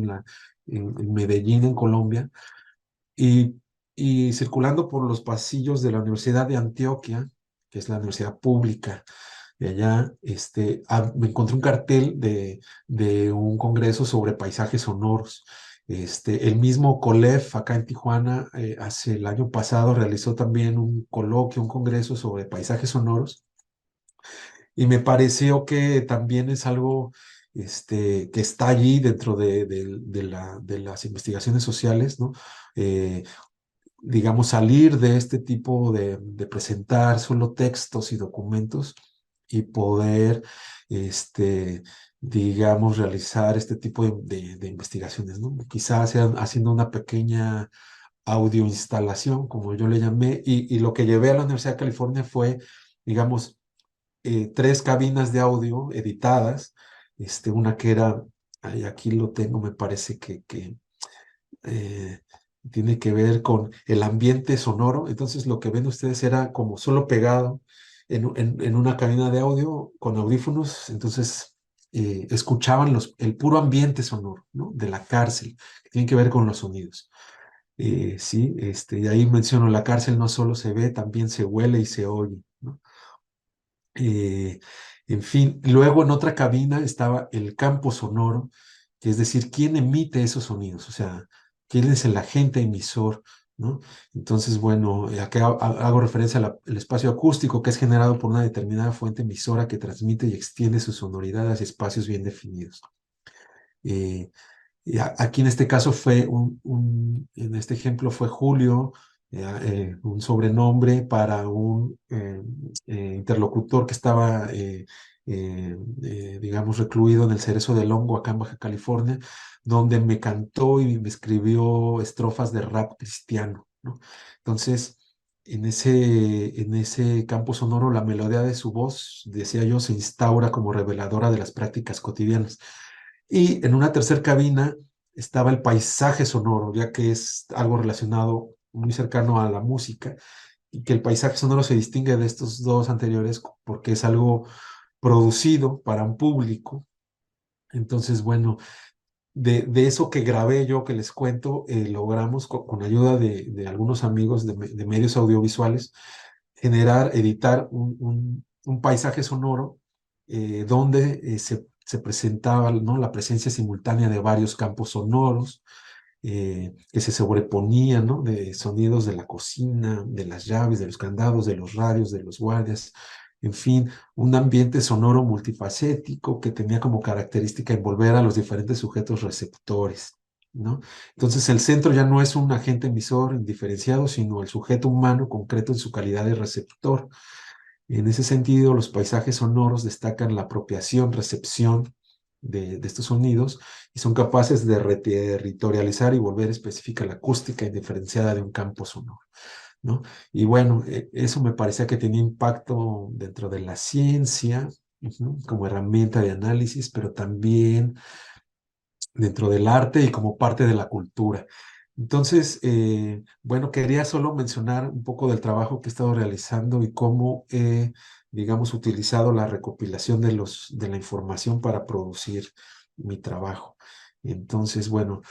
en Medellín, en Colombia, y, y circulando por los pasillos de la Universidad de Antioquia, que es la universidad pública de allá, me encontré un cartel de un congreso sobre paisajes sonoros. El mismo COLEF acá en Tijuana, hace el año pasado realizó también un coloquio, un congreso sobre paisajes sonoros, y me pareció que también es algo que está allí dentro de las investigaciones sociales, ¿no? Eh, digamos, salir de este tipo de presentar solo textos y documentos y poder, este, digamos, realizar este tipo de investigaciones, ¿no? Quizás sean haciendo una pequeña audioinstalación, como yo le llamé, y lo que llevé a la Universidad de California fue, digamos, 3 cabinas de audio editadas, una que era, ay, aquí lo tengo, me parece que eh, tiene que ver con el ambiente sonoro. Entonces lo que ven ustedes era como solo pegado en una cabina de audio con audífonos. Entonces escuchaban el puro ambiente sonoro, ¿no? De la cárcel, que tiene que ver con los sonidos. Sí, y ahí menciono, la cárcel no solo se ve, también se huele y se oye, ¿no? Eh, en fin, luego en otra cabina estaba el campo sonoro, que es decir, quién emite esos sonidos, o sea, quién es el agente emisor, ¿no? Entonces, bueno, acá hago referencia al espacio acústico, que es generado por una determinada fuente emisora que transmite y extiende su sonoridad hacia espacios bien definidos. Eh, y aquí en este caso fue en este ejemplo fue Julio, un sobrenombre para un interlocutor que estaba, digamos, recluido en el Cerezo del Hongo, acá en Baja California, donde me cantó y me escribió estrofas de rap cristiano, ¿no? Entonces, en ese campo sonoro, la melodía de su voz, decía yo, se instaura como reveladora de las prácticas cotidianas. Y en una tercera cabina estaba el paisaje sonoro, ya que es algo relacionado muy cercano a la música, y que el paisaje sonoro se distingue de estos dos anteriores porque es algo producido para un público. Entonces, bueno, de eso que grabé yo, que les cuento, logramos con ayuda de algunos amigos de medios audiovisuales editar un paisaje sonoro, donde se presentaba, ¿no? La presencia simultánea de varios campos sonoros, que se sobreponían, ¿no? De sonidos de la cocina, de las llaves, de los candados, de los radios, de los guardias, en fin, un ambiente sonoro multifacético que tenía como característica envolver a los diferentes sujetos receptores, ¿no? Entonces el centro ya no es un agente emisor indiferenciado, sino el sujeto humano concreto en su calidad de receptor. En ese sentido, los paisajes sonoros destacan la apropiación, recepción de estos sonidos, y son capaces de reterritorializar y volver específica la acústica indiferenciada de un campo sonoro, ¿no? Y bueno, eso me parecía que tenía impacto dentro de la ciencia, como herramienta de análisis, pero también dentro del arte y como parte de la cultura. Entonces, bueno, quería solo mencionar un poco del trabajo que he estado realizando y cómo he, digamos, utilizado la recopilación de la información para producir mi trabajo. Entonces, bueno,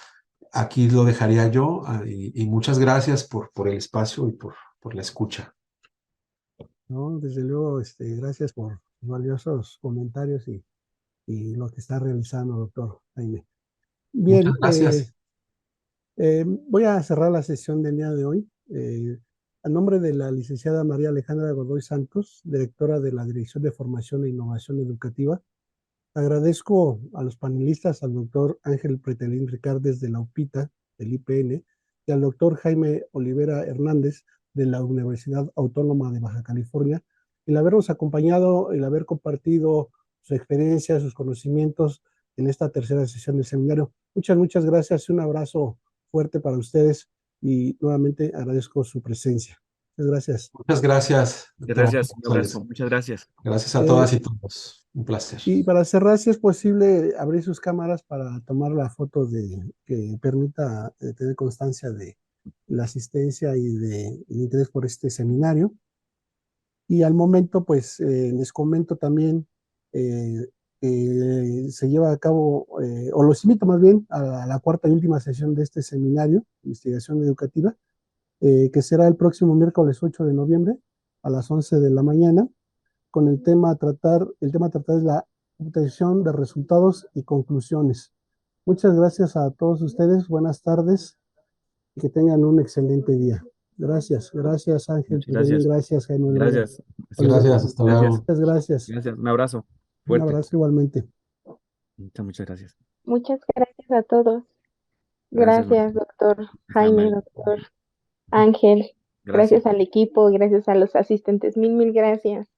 aquí lo dejaría yo, y muchas gracias por el espacio y por la escucha. ¿No? Desde luego, gracias por los valiosos comentarios y lo que está realizando, doctor Jaime. Muchas Bien, gracias. voy a cerrar la sesión del día de hoy. A nombre de la licenciada María Alejandra Godoy Santos, directora de la Dirección de Formación e Innovación Educativa, agradezco a los panelistas, al doctor Ángel Pretelín Ricardes de la UPITA, del IPN, y al doctor Jaime Olivera Hernández de la Universidad Autónoma de Baja California, el habernos acompañado, el haber compartido su experiencia, sus conocimientos en esta tercera sesión del seminario. Muchas gracias y un abrazo fuerte para ustedes y nuevamente agradezco su presencia. Muchas gracias. Muchas gracias, doctor Gracias, un abrazo, González. muchas gracias. Gracias a Eh, todas y todos. Un placer. Y para cerrar, si es posible, abrir sus cámaras para tomar la foto que permita tener constancia de la asistencia y del interés por este seminario. Y al momento, pues les comento también eh, que se lleva a cabo, o los invito más bien a la cuarta y última sesión de este seminario, investigación educativa, que será el próximo miércoles 8 de noviembre a las 11 de la mañana con el tema a tratar es la obtención de resultados y conclusiones. Muchas gracias a todos ustedes. Buenas tardes y que tengan un excelente día. Gracias, gracias Ángel Muchas Petelín, gracias. gracias Jaime Olvera. Gracias. Oliver. Gracias, hasta Gracias. luego. Muchas gracias. Gracias. Un abrazo Un fuerte. abrazo igualmente. Muchas gracias. Muchas gracias a todos. Gracias, Gracias, doctor Muy Jaime, amable. doctor Ángel. Gracias. Gracias al equipo, gracias a los asistentes. Mil gracias.